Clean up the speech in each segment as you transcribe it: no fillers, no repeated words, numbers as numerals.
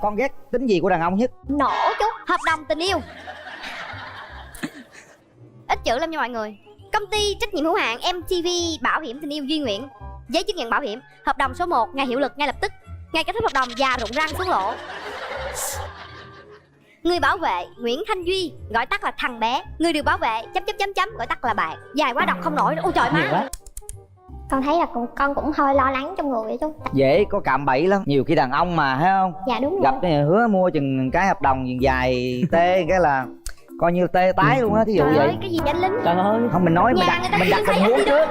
con ghét tính gì của đàn ông nhất? Nổ chút. Hợp đồng tình yêu. Ít chữ lắm nha mọi người. Công ty trách nhiệm hữu hạn MTV Bảo hiểm tình yêu Duy Nguyễn. Giấy chứng nhận bảo hiểm. Hợp đồng số 1 ngày hiệu lực ngay lập tức. Ngày kết thúc hợp đồng già rụng răng xuống lỗ. Người bảo vệ Nguyễn Thanh Duy, gọi tắt là thằng bé. Người được bảo vệ chấm gọi tắt là bạn. Dài quá đọc không nổi. Ôi trời má. Con thấy là con cũng hơi lo lắng trong người vậy chú. Dễ có cạm bẫy lắm. Nhiều khi đàn ông mà thấy không? Dạ đúng gặp rồi. cái hứa mua chừng cái hợp đồng dài tê cái là coi như tê tái luôn á, thí dụ Trời vậy. ơi cái gì anh Linh. Trời ơi, Không, mình nói mình đặt tình huống trước.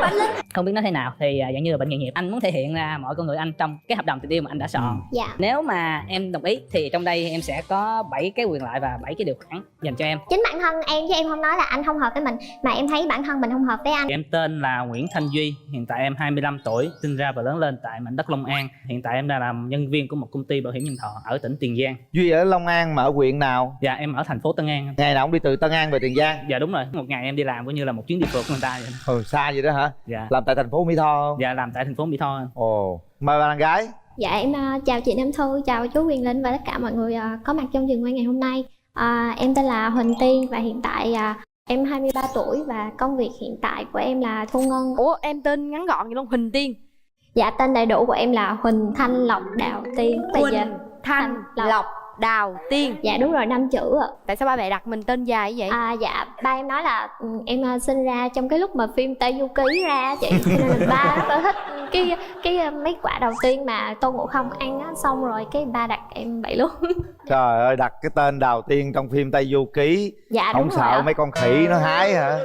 không biết nói thế nào thì dạng như là bệnh nghề nghiệp, anh muốn thể hiện ra mọi con người anh trong cái hợp đồng tình yêu mà anh đã soạn. Dạ. Nếu mà em đồng ý thì trong đây em sẽ có 7 cái quyền lợi và 7 cái điều khoản dành cho em. Chính bản thân em chứ em không nói là anh không hợp với mình, mà em thấy bản thân mình không hợp với anh. Em tên là Nguyễn Thanh Duy, hiện tại em 25 tuổi, sinh ra và lớn lên tại mảnh đất Long An. Hiện tại em đang làm nhân viên của một công ty bảo hiểm nhân thọ ở tỉnh Tiền Giang. Duy ở Long An mà ở huyện nào? Dạ em ở thành phố Tân An. Ngày nào cũng đi từ Tân An về Tiền Giang? Dạ đúng rồi, một ngày em đi làm coi như là một chuyến đi phượt của người ta vậy. Xa vậy đó hả? Dạ. Làm tại thành phố Mỹ Tho không? Dạ làm tại thành phố Mỹ Tho. Ồ, mời bạn gái. Dạ em chào chị Nam Thư, chào chú Quyền Linh và tất cả mọi người có mặt trong trường quay ngày hôm nay. Em tên là Huỳnh Tiên và hiện tại em 23 tuổi và công việc hiện tại của em là thu ngân. Ủa em tên ngắn gọn vậy luôn, Huỳnh Tiên. Dạ tên đầy đủ của em là Huỳnh Thanh Lộc Đào Tiên. Huỳnh Thanh Lộc Đào Tiên. Dạ đúng rồi, 5 chữ ạ. Tại sao ba mẹ đặt mình tên dài vậy? Dạ ba em nói là em sinh ra trong cái lúc mà phim Tây Du Ký ra á chị, cho nên là ba rất là thích cái mấy quả đầu tiên mà Tôn Ngộ Không ăn á, xong rồi cái ba đặt em vậy luôn. Trời ơi, đặt cái tên Đào Tiên trong phim Tây Du Ký. Dạ không đúng rồi sợ ạ. mấy con khỉ nó hái hả?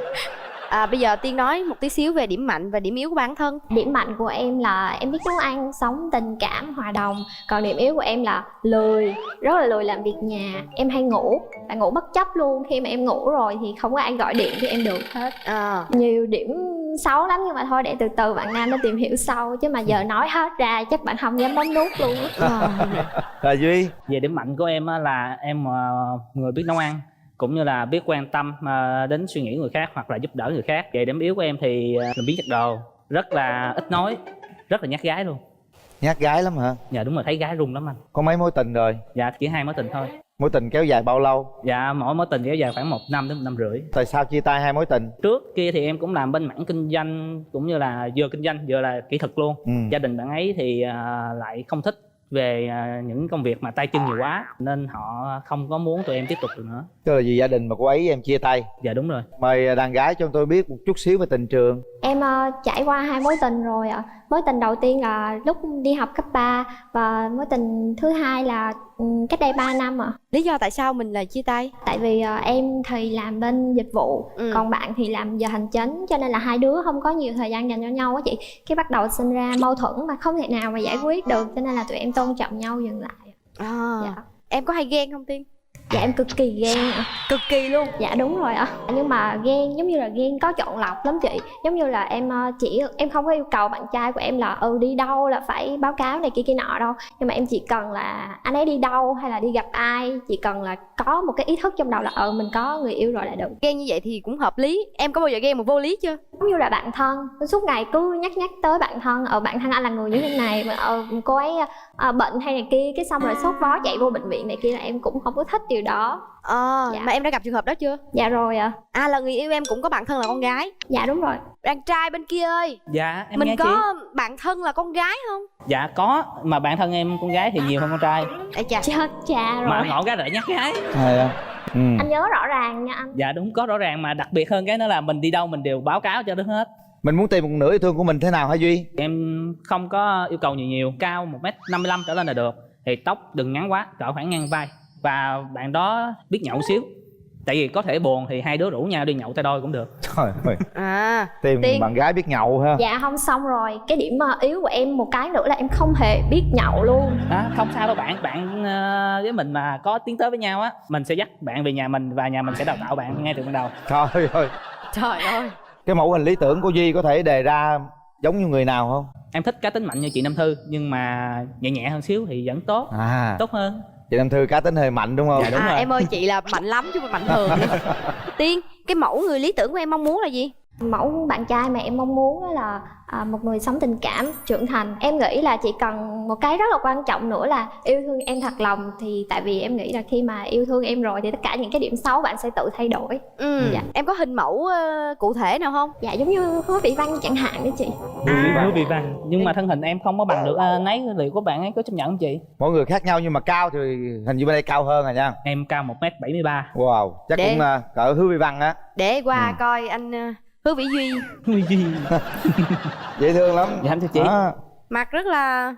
Bây giờ Tiên nói một tí xíu về điểm mạnh và điểm yếu của bản thân. Điểm mạnh của em là em biết nấu ăn, sống tình cảm, hòa đồng. Còn điểm yếu của em là lười, rất là lười làm việc nhà. Em hay ngủ, và ngủ bất chấp luôn. Khi mà em ngủ rồi thì không có ai gọi điện thì em được hết. Nhiều điểm xấu lắm nhưng mà thôi để từ từ bạn Nam nó tìm hiểu sâu. Chứ mà giờ nói hết ra chắc bạn không dám bấm nút luôn. Rồi Duy. Về điểm mạnh của em là em người biết nấu ăn, cũng như là biết quan tâm đến suy nghĩ người khác hoặc là giúp đỡ người khác. Về điểm yếu của em thì làm biến chất đồ, rất là ít nói, rất là nhát gái luôn. Nhát gái lắm hả? Dạ đúng rồi, thấy gái run lắm anh. Có mấy mối tình rồi? Dạ chỉ 2 mối tình thôi. Mối tình kéo dài bao lâu? Dạ mỗi mối tình kéo dài khoảng 1 năm đến 1 năm rưỡi. Tại sao chia tay 2 mối tình? Trước kia thì em cũng làm bên mảng kinh doanh, cũng như là vừa kinh doanh vừa là kỹ thuật luôn. Gia đình bạn ấy thì lại không thích về những công việc mà tay chân nhiều quá, nên họ không có muốn tụi em tiếp tục được nữa. Tức là vì gia đình mà cô ấy em chia tay? Dạ đúng rồi. Mời đàn gái cho tôi biết một chút xíu về tình trường. Em trải qua 2 mối tình rồi ạ. Mối tình đầu tiên là lúc đi học cấp 3 và mối tình thứ hai là cách đây 3 năm ạ. Lý do tại sao mình lại chia tay? Tại vì em thì làm bên dịch vụ, còn bạn thì làm giờ hành chính, cho nên là hai đứa không có nhiều thời gian dành cho nhau á chị. Cái bắt đầu sinh ra mâu thuẫn mà không thể nào mà giải quyết được, cho nên là tụi em tôn trọng nhau dừng lại. Dạ. Em có hay ghen không Tiên? Dạ em cực kỳ ghen ạ. Cực kỳ luôn? Dạ đúng rồi ạ. Nhưng mà ghen giống như là ghen có chọn lọc lắm chị. Giống như là em không có yêu cầu bạn trai của em là đi đâu là phải báo cáo này kia nọ đâu. Nhưng mà em chỉ cần là anh ấy đi đâu hay là đi gặp ai, chỉ cần là có một cái ý thức trong đầu là mình có người yêu rồi là được. Ghen như vậy thì cũng hợp lý. Em có bao giờ ghen mà vô lý chưa? Giống như là bạn thân, suốt ngày cứ nhắc tới bạn thân, bạn thân anh là người như thế này, cô ấy bệnh hay này kia, cái xong rồi sốt vó chạy vô bệnh viện này kia, là em cũng không có thích điều đó. Dạ. Mà em đã gặp trường hợp đó chưa? Dạ rồi ạ. Là người yêu em cũng có bạn thân là con gái. Dạ đúng rồi. Đàn trai bên kia ơi, Dạ em mình nghe có chị. bạn thân là con gái không? Dạ có, mà bạn thân em con gái thì nhiều hơn con trai. Chết cha rồi. Mà ngộ cái lại nhát gái. Anh nhớ rõ ràng nha anh. Dạ đúng, có rõ ràng, mà đặc biệt hơn cái nữa là mình đi đâu mình đều báo cáo cho đứa hết. Mình muốn tìm một nửa yêu thương của mình thế nào hả Duy? Em không có yêu cầu nhiều, cao 1m55 trở lên là được. Thì tóc đừng ngắn quá, cỡ khoảng ngang vai. Và bạn đó biết nhậu xíu. Tại vì có thể buồn thì hai đứa rủ nhau đi nhậu tay đôi cũng được. Trời ơi. Tìm Tiên. bạn gái biết nhậu ha. Dạ không, xong rồi cái điểm yếu của em một cái nữa là em không hề biết nhậu luôn. Không sao đâu bạn. Bạn với mình mà có tiến tới với nhau á, mình sẽ dắt bạn về nhà mình và nhà mình sẽ đào tạo bạn ngay từ ban đầu. Trời ơi. Trời ơi. Cái mẫu hình lý tưởng của Duy có thể đề ra giống như người nào không? Em thích cá tính mạnh như chị Nam Thư, nhưng mà nhẹ nhẹ hơn xíu thì vẫn tốt. Tốt hơn. Chị Nam Thư cá tính hơi mạnh đúng không? Dạ đúng rồi. Em ơi chị là mạnh lắm chứ không phải mạnh thường. Tiên, cái mẫu người lý tưởng của em mong muốn là gì? Mẫu bạn trai mà em mong muốn đó là một người sống tình cảm, trưởng thành. Em nghĩ là chỉ cần một cái rất là quan trọng nữa là yêu thương em thật lòng. Thì tại vì em nghĩ là khi mà yêu thương em rồi thì tất cả những cái điểm xấu bạn sẽ tự thay đổi. Dạ. Em có hình mẫu cụ thể nào không? Dạ, giống như Hứa Vị Văn chẳng hạn đấy chị. Hứa Vị Văn. Nhưng mà thân hình em không có bằng được nấy, liệu của bạn ấy có chấp nhận không chị? Mỗi người khác nhau nhưng mà cao thì hình như bên đây cao hơn rồi nha. Em cao 1m73. Wow, chắc Để... cũng cỡ Hứa Vị Văn á. Để qua coi anh Hứa Vĩ Duy. Hứa Duy. Dễ thương lắm. Dạ thưa chị. Mặt rất là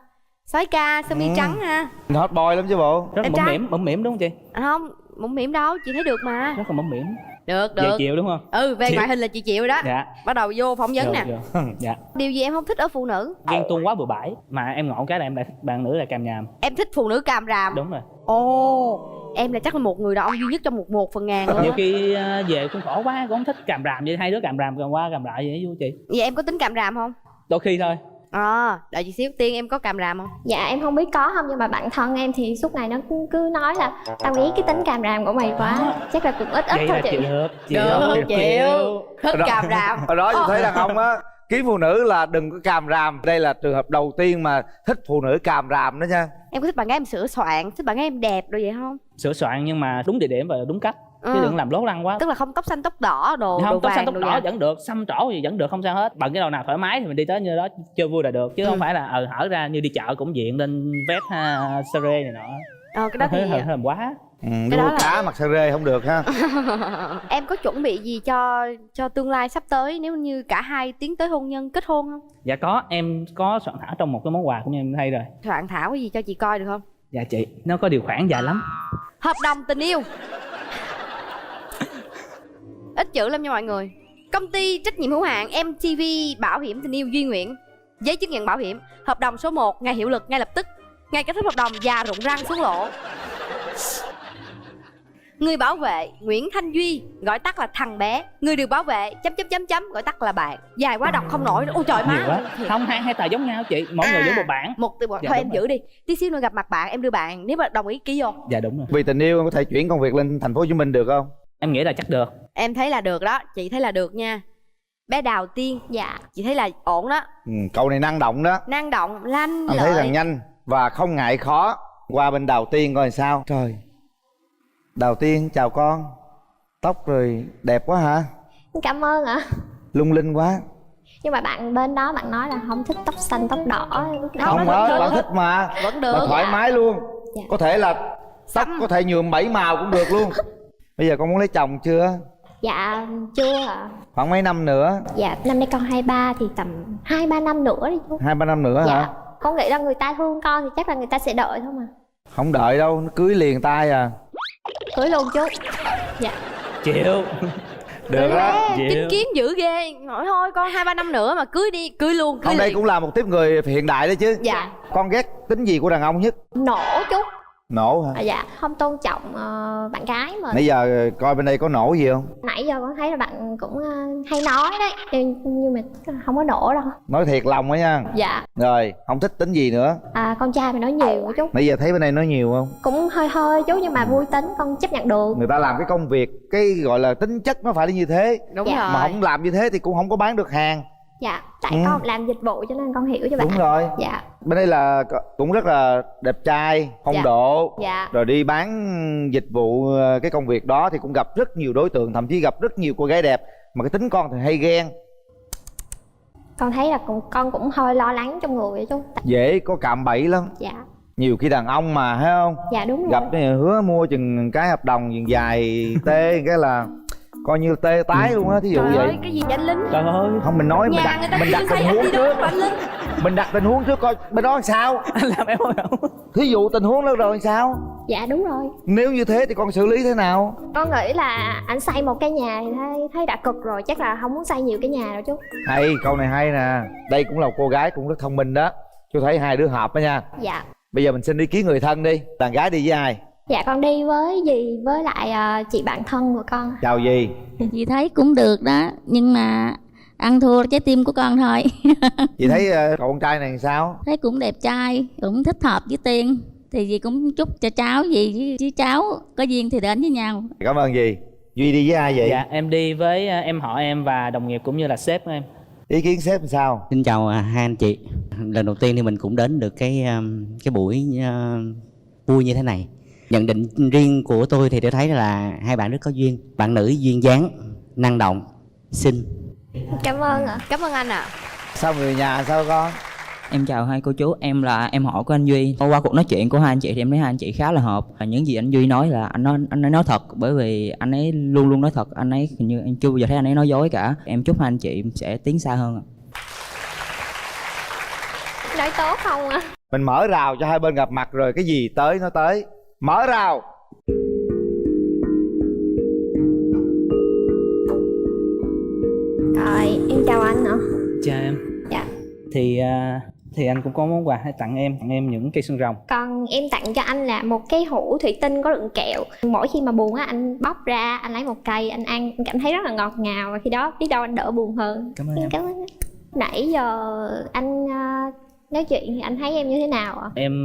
soái ca, sơ mi trắng ha. Hot boy lắm chứ bộ. Rất là mũm mỉm đúng không chị? Không, mũm mỉm đâu, chị thấy được mà. Rất là mũm mỉm. Được. Dễ chịu đúng không? Về ngoại hình là chị chịu đó. Dạ. Bắt đầu vô phỏng vấn nè. Dạ. Điều gì em không thích ở phụ nữ? Ghen tuông quá bừa bãi. Mà em ngộ cái là em lại thích bạn nữ là càm nhàm. Em thích phụ nữ càm ràm. Đúng rồi. Em là chắc là một người đàn ông duy nhất trong một phần ngàn luôn. Nhiều khi về cũng khổ quá, cũng không thích càm ràm vậy, hai đứa càm ràm qua càm lại vậy vui chị. Vậy em có tính càm ràm không? Đôi khi thôi. Đợi chị xíu, Tiên em có càm ràm không? Dạ em không biết có không, nhưng mà bạn thân em thì suốt ngày nó cứ nói là tao nghĩ cái tính càm ràm của mày quá. Chắc là cũng ít Vậy thôi là chị. Chịu. Thích càm ràm. Ở đó tôi thấy đàn ông á kiếm phụ nữ là đừng có càm ràm. Đây là trường hợp đầu tiên mà thích phụ nữ càm ràm đó nha. Em có thích bạn gái em sửa soạn, thích bạn gái em đẹp rồi vậy không? Sửa soạn nhưng mà đúng địa điểm và đúng cách. Chứ đừng làm lố lăng quá. Tức là không tóc xanh tóc đỏ đồ không, tóc xanh tóc đỏ vàng. vẫn được, xăm trổ gì vẫn được, không sao hết. Bận cái đầu nào thoải mái thì mình đi tới như đó chơi vui là được, chứ không phải là hở ra như đi chợ cũng diện lên vest sere này nọ. Cái đó thì hơi quá. Cái đó cá mặc sere không được ha. Em có chuẩn bị gì cho tương lai sắp tới nếu như cả hai tiến tới hôn nhân, kết hôn không? Dạ có, em có soạn thảo trong một cái món quà cũng như em thấy rồi. Soạn thảo cái gì cho chị coi được không? Dạ chị, nó có điều khoản dài lắm. Hợp đồng tình yêu. Ít chữ lắm nha mọi người. Công ty trách nhiệm hữu hạn MTV Bảo hiểm Tình yêu Duy Nguyễn. Giấy chứng nhận bảo hiểm. Hợp đồng số 1 ngày hiệu lực ngay lập tức. Ngày kết thúc hợp đồng già rụng răng xuống lỗ. Người bảo vệ Nguyễn Thanh Duy, gọi tắt là thằng bé. Người được bảo vệ chấm gọi tắt là bạn. Dài quá đọc không nổi. Ôi trời má. Không, hai tờ giống nhau chị, mỗi người giống một bản. Một từ thôi em giữ đi. Tí xíu nữa gặp mặt bạn em đưa bạn, nếu mà đồng ý ký vô. Dạ đúng rồi. Vì tình yêu em có thể chuyển công việc lên thành phố Hồ Chí Minh được không? Em nghĩ là chắc được. Em thấy là được đó, chị thấy là được nha. Bé Đào Tiên. Dạ. Chị thấy là ổn đó. Cậu này năng động đó. Năng động, lanh lợi. Anh thấy là nhanh và không ngại khó. Qua bên Đào Tiên coi sao. Trời, Đào Tiên chào con. Tóc rồi đẹp quá hả? Cảm ơn ạ. Lung linh quá. Nhưng mà bạn bên đó bạn nói là không thích tóc xanh tóc đỏ. Không đó, bạn thích mà. Vẫn được. Bạn thoải mái luôn. Dạ. Có thể là tóc có thể nhuộm 7 màu cũng được luôn. Bây giờ con muốn lấy chồng chưa? Dạ chưa ạ. Khoảng mấy năm nữa? Dạ năm nay con 23 thì tầm 2-3 năm nữa đi chú. 2-3 năm nữa dạ. Hả? Con nghĩ là người ta thương con thì chắc là người ta sẽ đợi thôi mà. Không đợi đâu, nó cưới liền tay à. Cưới luôn chú. Dạ. Chịu. Được đó. Chính kiến dữ ghê. Hỏi thôi con 2-3 năm nữa mà cưới đi, cưới luôn, cưới Ông đây liền. cũng là một tiếp người hiện đại đó chứ. Dạ. Con ghét tính gì của đàn ông nhất? Nổ chú. Nổ hả? Dạ, không tôn trọng bạn gái mà. Nãy giờ coi bên đây có nổ gì không? Nãy giờ con thấy là bạn cũng hay nói đấy, nhưng mà không có nổ đâu. Nói thiệt lòng đó nha. Dạ. Rồi, không thích tính gì nữa? Con trai mà nói nhiều chú. Nãy giờ thấy bên đây nói nhiều không? Cũng hơi chú, nhưng mà vui tính con chấp nhận được. Người ta làm cái công việc, cái gọi là tính chất nó phải là như thế. Đúng dạ. rồi. Mà không làm như thế thì cũng không có bán được hàng. Dạ, tại con làm dịch vụ cho nên con hiểu cho bạn. Đúng rồi. Dạ. Bên đây là cũng rất là đẹp trai, phong dạ. độ. Dạ. Rồi đi bán dịch vụ cái công việc đó thì cũng gặp rất nhiều đối tượng, thậm chí gặp rất nhiều cô gái đẹp. Mà cái tính con thì hay ghen. Con thấy là con cũng hơi lo lắng trong người vậy chú. Dễ có cạm bẫy lắm. Dạ. Nhiều khi đàn ông mà thấy không? Dạ đúng rồi. Gặp cái hứa mua chừng cái hợp đồng chừng dài tê cái là coi như tê tái luôn á, thí dụ Trời vậy. ơi, cái gì vậy anh Linh? Trời ơi. Không, mình nói Nhà mình đặt tình huống trước. Mình đặt tình huống trước coi bên đó làm sao. Anh làm em không đâu. Thí dụ tình huống đó rồi sao? Dạ đúng rồi. Nếu như thế thì con xử lý thế nào? Con nghĩ là anh xây một cái nhà thì thấy đã cực rồi, chắc là không muốn xây nhiều cái nhà đâu chú. Hay, câu này hay nè. Đây cũng là một cô gái cũng rất thông minh đó. Chú thấy hai đứa hợp đó nha. Dạ. Bây giờ mình xin ý kiến người thân đi. Đàn gái đi với ai? Dạ con đi với dì với lại chị bạn thân của con. Chào dì. Chị thấy cũng được đó, nhưng mà ăn thua trái tim của con thôi. Chị thấy cậu con trai này làm sao? Thấy cũng đẹp trai, cũng thích hợp với Tiên. Thì dì cũng chúc cho cháu gì chứ cháu có duyên thì đến với nhau. Cảm ơn dì. Duy đi với ai vậy? Dạ em đi với em họ em và đồng nghiệp cũng như là sếp của em. Ý kiến sếp làm sao? Xin chào hai anh chị. Lần đầu tiên thì mình cũng đến được cái buổi vui như thế này. Nhận định riêng của tôi thì tôi thấy là hai bạn rất có duyên. Bạn nữ duyên dáng, năng động, xinh. Cảm ơn ạ. Cảm ơn anh ạ. Sao người nhà sao con? Em chào hai cô chú, em là em họ của anh Duy. Qua cuộc nói chuyện của hai anh chị thì em thấy hai anh chị khá là hợp. Những gì anh Duy nói là anh ấy nói thật, bởi vì anh ấy luôn luôn nói thật, anh ấy hình như em chưa bao giờ thấy anh ấy nói dối cả. Em chúc hai anh chị sẽ tiến xa hơn. Nói tốt không ạ? Mình mở rào cho hai bên gặp mặt rồi cái gì tới nó tới. Mở rào. Rồi, em chào anh ạ. Chào em. Dạ. Thì anh cũng có món quàให้tặng em những cây xương rồng. Còn em tặng cho anh là một cái hũ thủy tinh có đựng kẹo. Mỗi khi mà buồn á, anh bóc ra, anh lấy một cây, anh ăn, anh cảm thấy rất là ngọt ngào. Và khi đó biết đâu anh đỡ buồn hơn. Cảm ơn em. Cảm ơn. Nãy giờ anh nói chuyện thì anh thấy em như thế nào ạ? Em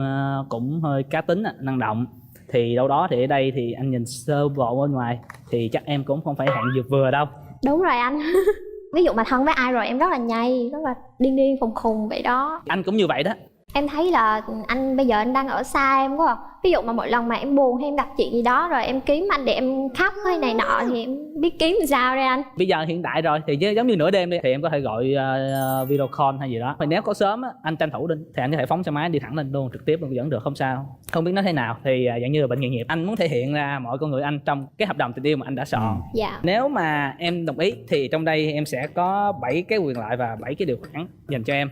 cũng hơi cá tính, năng động. Thì đâu đó thì ở đây thì anh nhìn sơ bộ bên ngoài thì chắc em cũng không phải hạng vừa vừa đâu. Đúng rồi anh. Ví dụ mà thân với ai rồi em rất là nhây, rất là điên điên khùng khùng vậy đó. Anh cũng như vậy đó. Em thấy là anh bây giờ anh đang ở xa em quá à. Ví dụ mà mỗi lần mà em buồn hay em gặp chuyện gì đó rồi em kiếm anh để em khóc hay này nọ thì em biết kiếm làm sao đây anh? Bây giờ hiện tại rồi thì giống như nửa đêm đi thì em có thể gọi video call hay gì đó. Thì nếu có sớm á, anh tranh thủ đi thì anh có thể phóng xe máy đi thẳng lên luôn, trực tiếp luôn vẫn được, không sao. Không biết nói thế nào thì dạng như là bệnh nghề nghiệp. Anh muốn thể hiện ra mọi con người anh trong cái hợp đồng tình yêu mà anh đã soạn. Dạ. Nếu mà em đồng ý thì trong đây em sẽ có 7 cái quyền lợi và 7 cái điều khoản dành cho em.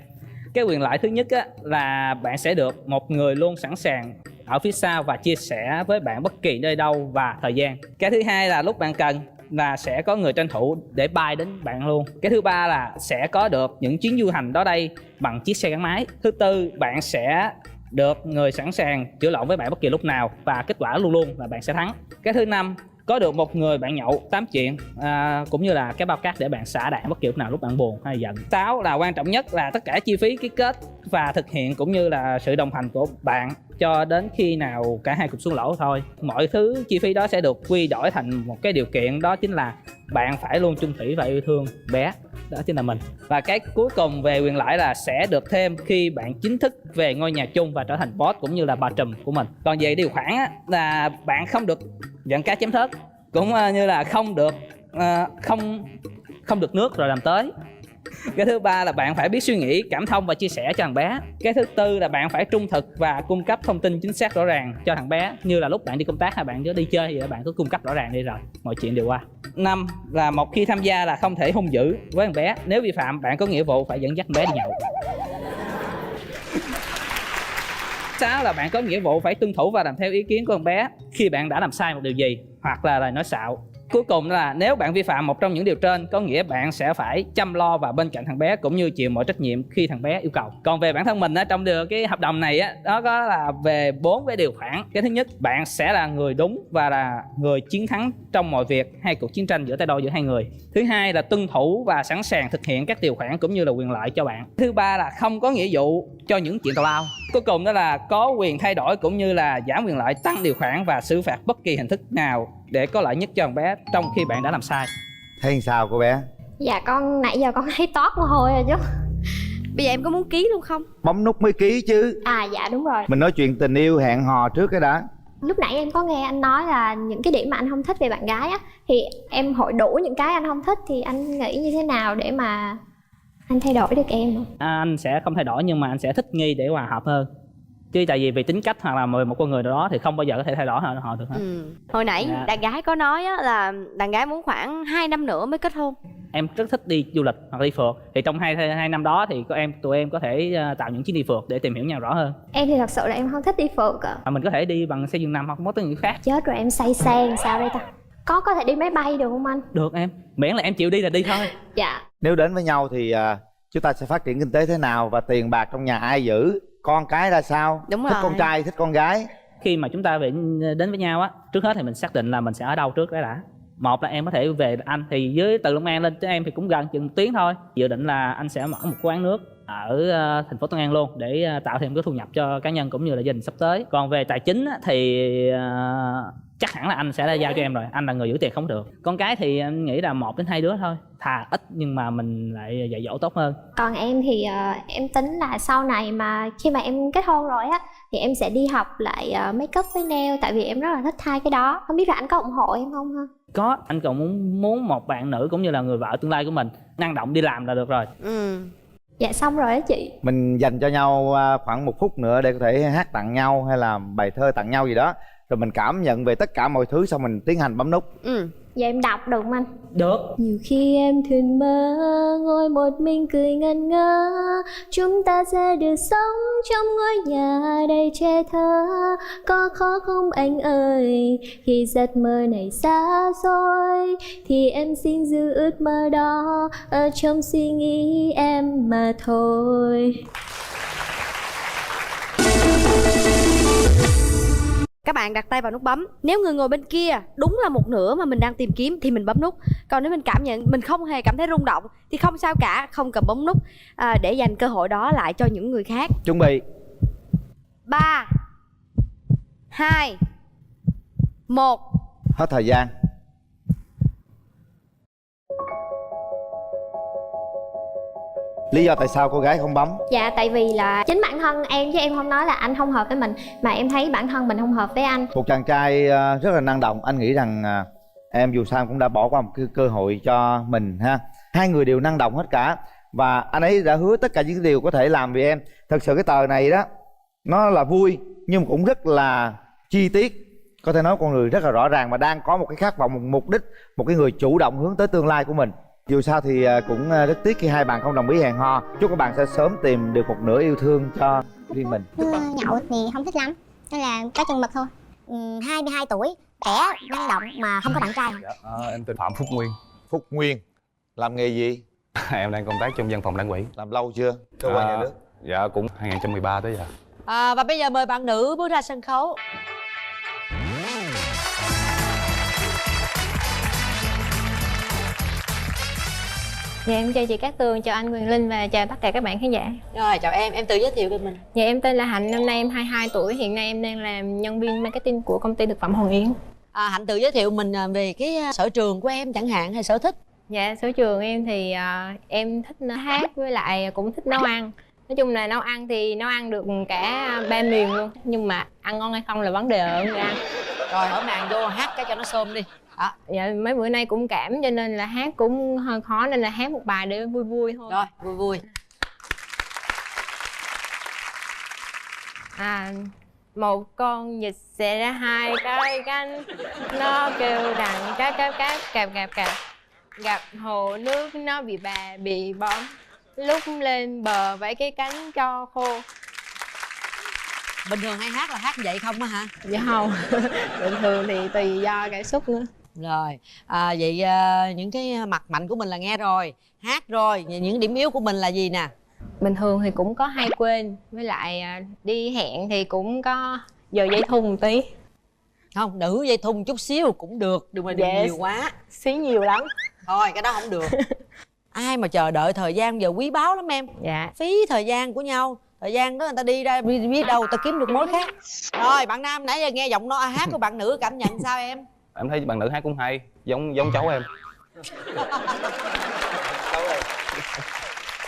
Cái quyền lợi thứ nhất á, là bạn sẽ được một người luôn sẵn sàng ở phía sau và chia sẻ với bạn bất kỳ nơi đâu và thời gian. Cái thứ hai là lúc bạn cần là sẽ có người tranh thủ để bay đến bạn luôn. Cái thứ ba là sẽ có được những chuyến du hành đó đây bằng chiếc xe gắn máy. Thứ tư, bạn sẽ được người sẵn sàng chữa lộn với bạn bất kỳ lúc nào và kết quả luôn luôn là bạn sẽ thắng. Cái thứ năm, có được một người bạn nhậu tám chuyện cũng như là cái bao cát để bạn xả đạn bất kỳ lúc nào lúc bạn buồn hay giận. 6 là quan trọng nhất là tất cả chi phí ký kết và thực hiện cũng như là sự đồng hành của bạn cho đến khi nào cả hai cùng xuống lỗ thôi. Mọi thứ chi phí đó sẽ được quy đổi thành một cái điều kiện, đó chính là bạn phải luôn chung thủy và yêu thương bé, đó chính là mình. Và cái cuối cùng về quyền lợi là sẽ được thêm khi bạn chính thức về ngôi nhà chung và trở thành boss cũng như là bà trùm của mình. Còn về điều khoản á, là bạn không được giận cá chém thớt, cũng như là không được nước rồi làm tới. Cái thứ ba là bạn phải biết suy nghĩ, cảm thông và chia sẻ cho thằng bé. Cái thứ tư là bạn phải trung thực và cung cấp thông tin chính xác rõ ràng cho thằng bé, như là lúc bạn đi công tác hay bạn cứ đi chơi thì bạn cứ cung cấp rõ ràng đi rồi mọi chuyện đều qua. 5 là một khi tham gia là không thể hung dữ với thằng bé, nếu vi phạm bạn có nghĩa vụ phải dẫn dắt thằng bé đi nhậu. 6 là bạn có nghĩa vụ phải tuân thủ và làm theo ý kiến của thằng bé khi bạn đã làm sai một điều gì hoặc là lời nói xạo. Cuối cùng là nếu bạn vi phạm một trong những điều trên, có nghĩa bạn sẽ phải chăm lo và bên cạnh thằng bé cũng như chịu mọi trách nhiệm khi thằng bé yêu cầu. Còn về bản thân mình á, trong cái hợp đồng này á, đó có là về 4 cái điều khoản. Cái thứ nhất, bạn sẽ là người đúng và là người chiến thắng trong mọi việc hay cuộc chiến tranh giữa tay đôi giữa hai người. Thứ hai là tuân thủ và sẵn sàng thực hiện các điều khoản cũng như là quyền lợi cho bạn. Thứ ba là không có nghĩa vụ cho những chuyện tào lao. Cuối cùng đó là có quyền thay đổi cũng như là giảm quyền lợi, tăng điều khoản và xử phạt bất kỳ hình thức nào để có lợi nhất cho thằng bé trong khi bạn đã làm sai. Thấy sao cô bé? Dạ con nãy giờ con thấy toát mồ hôi rồi chứ. Bây giờ em có muốn ký luôn không? Bấm nút mới ký chứ. À dạ đúng rồi. Mình nói chuyện tình yêu hẹn hò trước cái đã. Lúc nãy em có nghe anh nói là những cái điểm mà anh không thích về bạn gái á, thì em hội đủ những cái anh không thích thì anh nghĩ như thế nào để mà anh thay đổi được em? Anh sẽ không thay đổi nhưng mà anh sẽ thích nghi để hòa hợp hơn. Chứ tại vì tính cách hoặc là một con người nào đó thì không bao giờ có thể thay đổi họ được hết. Hồi nãy đàn gái có nói á, là đàn gái muốn khoảng 2 năm nữa mới kết hôn. Em rất thích đi du lịch hoặc đi phượt, thì trong hai năm đó thì tụi em có thể tạo những chuyến đi phượt để tìm hiểu nhau rõ hơn. Em thì thật sự là em không thích đi phượt ạ. Mình có thể đi bằng xe giường nằm hoặc mối tư khác. Chết rồi, em say xe sao đây ta? Có thể đi máy bay được không anh? Được em, miễn là em chịu đi là đi thôi. Dạ. Nếu đến với nhau thì chúng ta sẽ phát triển kinh tế thế nào và tiền bạc trong nhà ai giữ, con cái ra sao? Đúng thích rồi. con trai thích con gái. Khi mà chúng ta đến với nhau á, trước hết thì mình xác định là mình sẽ ở đâu trước cái đã. Một là em có thể về anh thì với từ Long An lên cho em thì cũng gần chừng 1 tiếng thôi. Dự định là anh sẽ mở một quán nước ở thành phố Tân An luôn để tạo thêm cái thu nhập cho cá nhân cũng như là gia đình sắp tới. Còn về tài chính á, thì chắc hẳn là anh sẽ giao cho em rồi, anh là người giữ tiền không được. Con cái thì em nghĩ là 1 đến 2 đứa thôi, thà ít nhưng mà mình lại dạy dỗ tốt hơn. Còn em thì em tính là sau này mà khi mà em kết hôn rồi á thì em sẽ đi học lại make up với nail, tại vì em rất là thích hai cái đó. Không biết là anh có ủng hộ em không ha? Có, anh còn muốn một bạn nữ cũng như là người vợ tương lai của mình năng động đi làm là được rồi. Dạ xong rồi á chị. Mình dành cho nhau khoảng 1 phút nữa để có thể hát tặng nhau hay là bài thơ tặng nhau gì đó, rồi mình cảm nhận về tất cả mọi thứ, xong mình tiến hành bấm nút. Dạ em đọc được không anh? Được. Nhiều khi em thường mơ ngồi một mình cười ngẩn ngơ, chúng ta sẽ được sống trong ngôi nhà đầy trẻ thơ. Có khó không anh ơi, khi giấc mơ này xa xôi thì em xin giữ ước mơ đó ở trong suy nghĩ em mà thôi. Các bạn đặt tay vào nút bấm. Nếu người ngồi bên kia đúng là một nửa mà mình đang tìm kiếm thì mình bấm nút. Còn nếu mình cảm nhận mình không hề cảm thấy rung động thì không sao cả, không cần bấm nút, để dành cơ hội đó lại cho những người khác. Chuẩn bị. 3 2 1. Hết thời gian. Lý do tại sao cô gái không bấm? Dạ tại vì là chính bản thân em, chứ em không nói là anh không hợp với mình, mà em thấy bản thân mình không hợp với anh. Một chàng trai rất là năng động, anh nghĩ rằng em dù sao cũng đã bỏ qua một cái cơ hội cho mình ha. Hai người đều năng động hết cả, và anh ấy đã hứa tất cả những điều có thể làm vì em. Thật sự cái tờ này đó nó là vui nhưng cũng rất là chi tiết. Có thể nói con người rất là rõ ràng mà đang có một cái khát vọng, một mục đích, một cái người chủ động hướng tới tương lai của mình. Dù sao thì cũng rất tiếc khi hai bạn không đồng ý hẹn hò. Chúc các bạn sẽ sớm tìm được một nửa yêu thương cho riêng mình. Nhậu thì không thích lắm, nên là có chừng mực thôi. 22 tuổi, trẻ, năng động mà không có bạn trai. Em tên Phạm Phúc Nguyên. Phúc Nguyên làm nghề gì? Em đang công tác trong văn phòng đảng ủy. Làm lâu chưa? Cơ quan nhà nước. Dạ cũng 2013 tới giờ. Và bây giờ mời bạn nữ bước ra sân khấu. Dạ em chào chị Cát Tường, chào anh Quyền Linh và chào tất cả các bạn khán giả. Rồi chào em tự giới thiệu về mình. Dạ em tên là Hạnh, năm nay em 22 tuổi, hiện nay em đang làm nhân viên marketing của công ty thực phẩm Hồng Yến. Hạnh tự giới thiệu mình về cái sở trường của em chẳng hạn, hay sở thích. Dạ sở trường em thì em thích hát với lại cũng thích nấu ăn. Nói chung là nấu ăn thì nấu ăn được cả 3 miền luôn, nhưng mà ăn ngon hay không là vấn đề ở người ăn. Rồi mở màn vô hát cái cho nó xôm đi. Dạ mấy bữa nay cũng cảm cho nên là hát cũng hơi khó, nên là hát một bài để vui vui thôi. Rồi vui vui. Một con vịt xẻ ra 2 cái cánh, nó kêu đằng cáp cạp gặp hồ nước, nó bị bà bị bóng, lúc lên bờ vẫy cái cánh cho khô. Bình thường hay hát là hát vậy không á hả? Dạ không. Bình thường thì tùy do cảm xúc nữa. Rồi vậy những cái mặt mạnh của mình là nghe rồi, hát rồi, những điểm yếu của mình là gì nè? Bình thường thì cũng có hay quên, với lại đi hẹn thì cũng có giờ dây thun một tí. Không, nữ dây thun chút xíu cũng được, đừng mà đừng nhiều quá. Xí nhiều lắm. Thôi cái đó không được. Ai mà chờ đợi thời gian giờ quý báu lắm em. Dạ. Phí thời gian của nhau. Thời gian đó người ta đi ra biết đâu ta kiếm được mối khác. Rồi bạn nam nãy giờ nghe giọng nó hát của bạn nữ cảm nhận sao em? Em thấy bạn nữ hát cũng hay, giống cháu em.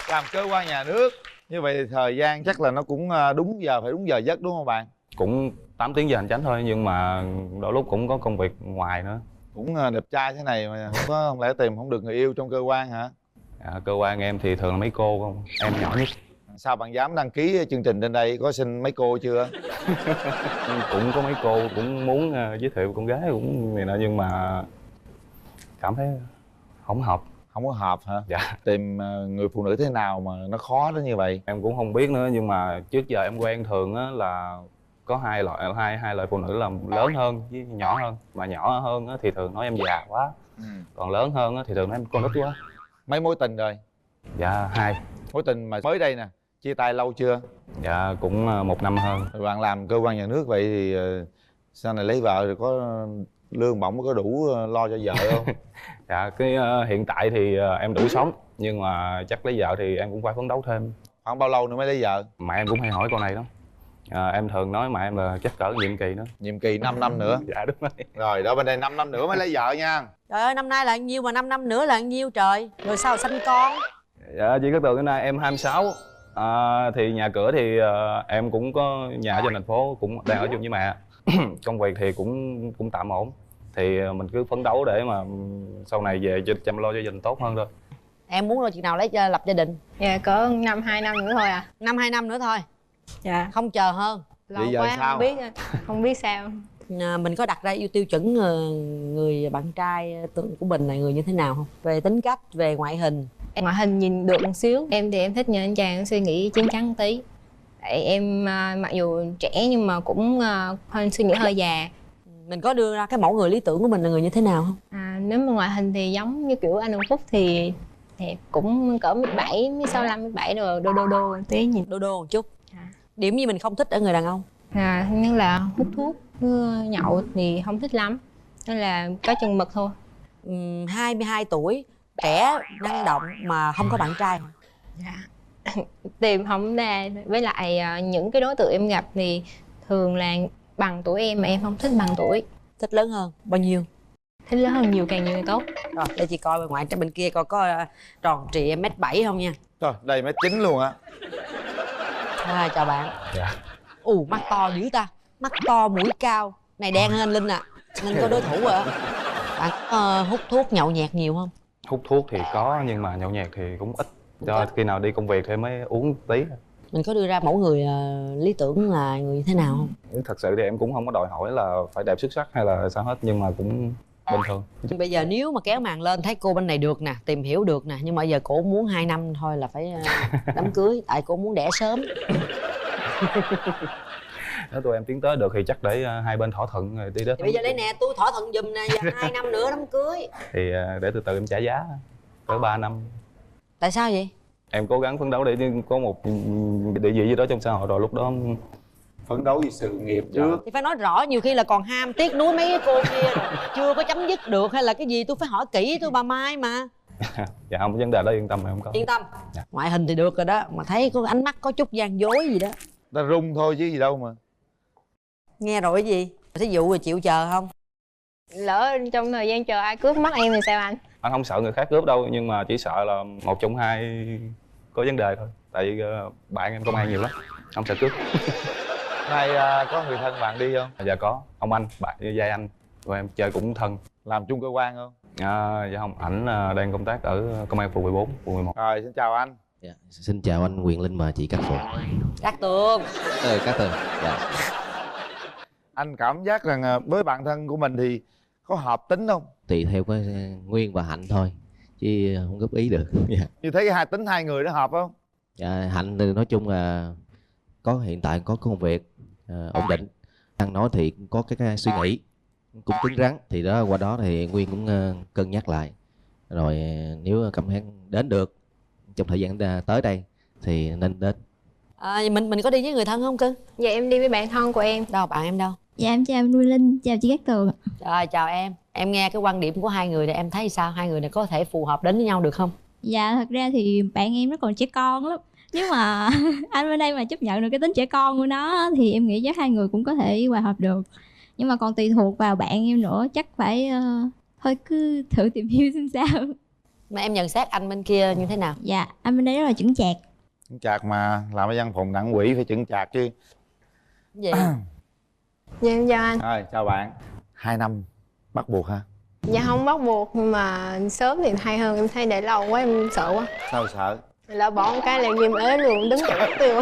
Làm cơ quan nhà nước như vậy thì thời gian chắc là nó cũng đúng giờ, phải đúng giờ giấc đúng không bạn? Cũng 8 tiếng giờ hành chánh thôi, nhưng mà đôi lúc cũng có công việc ngoài nữa. Cũng đẹp trai thế này mà không lẽ tìm không được người yêu trong cơ quan hả? Cơ quan em thì thường là mấy cô không, em nhỏ nhất. Sao bạn dám đăng ký chương trình trên đây, có xin mấy cô chưa? Cũng có mấy cô cũng muốn giới thiệu con gái cũng này nọ, nhưng mà cảm thấy không hợp. Không có hợp hả? Dạ. Tìm người phụ nữ thế nào mà nó khó đến như vậy? Em cũng không biết nữa, nhưng mà trước giờ em quen thường á là có hai loại phụ nữ là lớn hơn với nhỏ hơn. Mà nhỏ hơn á thì thường nói em già quá, còn lớn hơn á thì thường nói em con nít quá. Mấy mối tình rồi? Dạ 2. Mối tình mà mới đây nè, chia tay lâu chưa? Dạ cũng 1 năm hơn. Rồi bạn làm cơ quan nhà nước vậy thì sau này lấy vợ rồi có lương bổng có đủ lo cho vợ không? Dạ cái hiện tại thì em đủ sống, nhưng mà chắc lấy vợ thì em cũng phải phấn đấu thêm. Khoảng bao lâu nữa mới lấy vợ? Mà em cũng hay hỏi câu này lắm. Em thường nói mẹ em là chắc cỡ nhiệm kỳ nữa. Nhiệm kỳ 5 năm nữa. Dạ đúng rồi. Rồi đó, bên đây 5 năm nữa mới lấy vợ nha. Trời ơi, năm nay là nhiêu mà 5 năm nữa là nhiêu trời? Rồi sao sanh con? Dạ chị Cát Tường, cái nay em 26. Thì nhà cửa thì em cũng có nhà ở trên thành phố, cũng đang ở chung với mẹ. Công việc thì cũng tạm ổn. Thì mình cứ phấn đấu để mà sau này về chăm lo cho gia đình tốt hơn thôi. Em muốn chừng nào lập gia đình? Dạ cỡ 2 năm nữa thôi à. 2 năm nữa thôi. Dạ. Không chờ hơn. Lâu Bây giờ quá sao? không biết sao. Mình có đặt ra tiêu chuẩn người bạn trai của mình là người như thế nào không? Về tính cách, về ngoại hình. Ngoại hình nhìn được một xíu. Em thì em thích những anh chàng suy nghĩ chín chắn tí. Tại em mặc dù trẻ nhưng mà cũng suy nghĩ hơi già. Mình có đưa ra cái mẫu người lý tưởng của mình là người như thế nào không? Nếu mà ngoại hình thì giống như kiểu anh Hồng Phúc thì đẹp, cũng cỡ 17, 65, 17 rồi, đô tí, nhìn Đô một chút. Điểm gì mình không thích ở người đàn ông? như là hút thuốc, nhậu thì không thích lắm, nên là có chừng mực thôi. 22 tuổi, trẻ, năng động mà không có bạn trai. Dạ. Tìm không ra, với lại những cái đối tượng em gặp thì thường là bằng tuổi em mà em không thích bằng tuổi. Thích lớn hơn bao nhiêu? Thích lớn hơn nhiều, càng nhiều càng tốt. Rồi để chị coi bên ngoài trên bên kia coi có tròn trịa 1m7 không nha. Rồi đây 1m9 luôn á. Chào bạn. Dạ. Mắt to dữ ta. Mắt to, mũi cao. Này đen hơn anh Linh à. Anh Linh có đối thủ rồi. Bạn hút thuốc nhậu nhẹt nhiều không? Hút thuốc thì có, nhưng mà nhậu nhẹt thì cũng ít. Cho khi nào đi công việc thì mới uống tí. Mình có đưa ra mẫu người lý tưởng là người như thế nào không? Thật sự thì em cũng không có đòi hỏi là phải đẹp xuất sắc hay là sao hết, nhưng mà cũng bình thường. Bây giờ nếu mà kéo màn lên thấy cô bên này được nè, tìm hiểu được nè, nhưng mà giờ cổ muốn 2 năm thôi là phải đám cưới, tại cô muốn đẻ sớm. Nếu tụi em tiến tới được thì chắc để hai bên thỏa thuận rồi đi đó. Thì bây giờ đây nè, tôi thỏa thuận giùm nè, giờ 2 năm nữa đám cưới. Thì để từ từ em trả giá, cỡ 3 năm. Tại sao vậy? Em cố gắng phấn đấu để có một địa vị gì đó trong xã hội, rồi lúc đó Phấn đấu vì sự nghiệp trước. Thì phải nói rõ, nhiều khi là còn ham tiếc nuối mấy cái cô kia chưa có chấm dứt được hay là cái gì, tôi phải hỏi kỹ tôi bà Mai mà. Dạ không, vấn đề đó yên tâm, em không có. Yên tâm. Dạ. Ngoại hình thì được rồi đó, mà thấy có ánh mắt có chút gian dối gì đó. Ta rung thôi chứ gì đâu mà. Nghe rồi cái gì? Thí dụ rồi chịu chờ không? Lỡ trong thời gian chờ ai cướp mất em thì sao anh? Anh không sợ người khác cướp đâu, nhưng mà chỉ sợ là một trong hai có vấn đề thôi. Tại vì bạn em công an nhiều lắm, không sợ cướp. Nay có người thân bạn đi không? Dạ có, ông anh, bạn giai anh của em chơi cũng thân. Làm chung cơ quan không? Dạ không, ảnh đang công tác ở công an phường 14, quận 11. Rồi, xin chào anh. Dạ, xin chào anh Quyền Linh và chị Cát Phượng. Cát Tường. Cát Tường. Dạ. Anh cảm giác rằng với bạn thân của mình thì có hợp tính không? Tùy theo cái Nguyên và Hạnh thôi, chứ không góp ý được. Dạ. Như thấy hai tính hai người đó hợp không? Dạ, Hạnh thì nói chung là hiện tại có công việc ổn định. Đang nói thì có cái suy nghĩ cũng cứng rắn, thì đó qua đó thì Nguyên cũng cân nhắc lại. Rồi nếu cảm thấy đến được trong thời gian tới đây thì nên đến. Mình có đi với người thân không cưng? Dạ em đi với bạn thân của em. Đâu, bạn em đâu? Dạ em chào em Nuôi Linh, chào chị Cát Tường. Rồi, chào em. Em nghe cái quan điểm của hai người này em thấy sao? Hai người này có thể phù hợp đến với nhau được không? Dạ thật ra thì bạn em nó còn trẻ con lắm. Nếu mà anh bên đây mà chấp nhận được cái tính trẻ con của nó thì em nghĩ chắc hai người cũng có thể hòa hợp được. Nhưng mà còn tùy thuộc vào bạn em nữa, chắc phải thôi cứ thử tìm hiểu xem sao. Mà em nhận xét anh bên kia như thế nào? Dạ, anh bên đây rất là chững chạc. Chững chạc mà, làm ở văn phòng đặng quỷ phải chững chạc chứ. Gì? Dạ em chào anh. Rồi, chào bạn. 2 năm bắt buộc ha? Dạ không bắt buộc, nhưng mà sớm thì hay hơn, em thấy để lâu quá em sợ quá. Sao sợ? Lỡ bỏ một cái là nghiêm ế luôn, đứng chạy mất tiêu.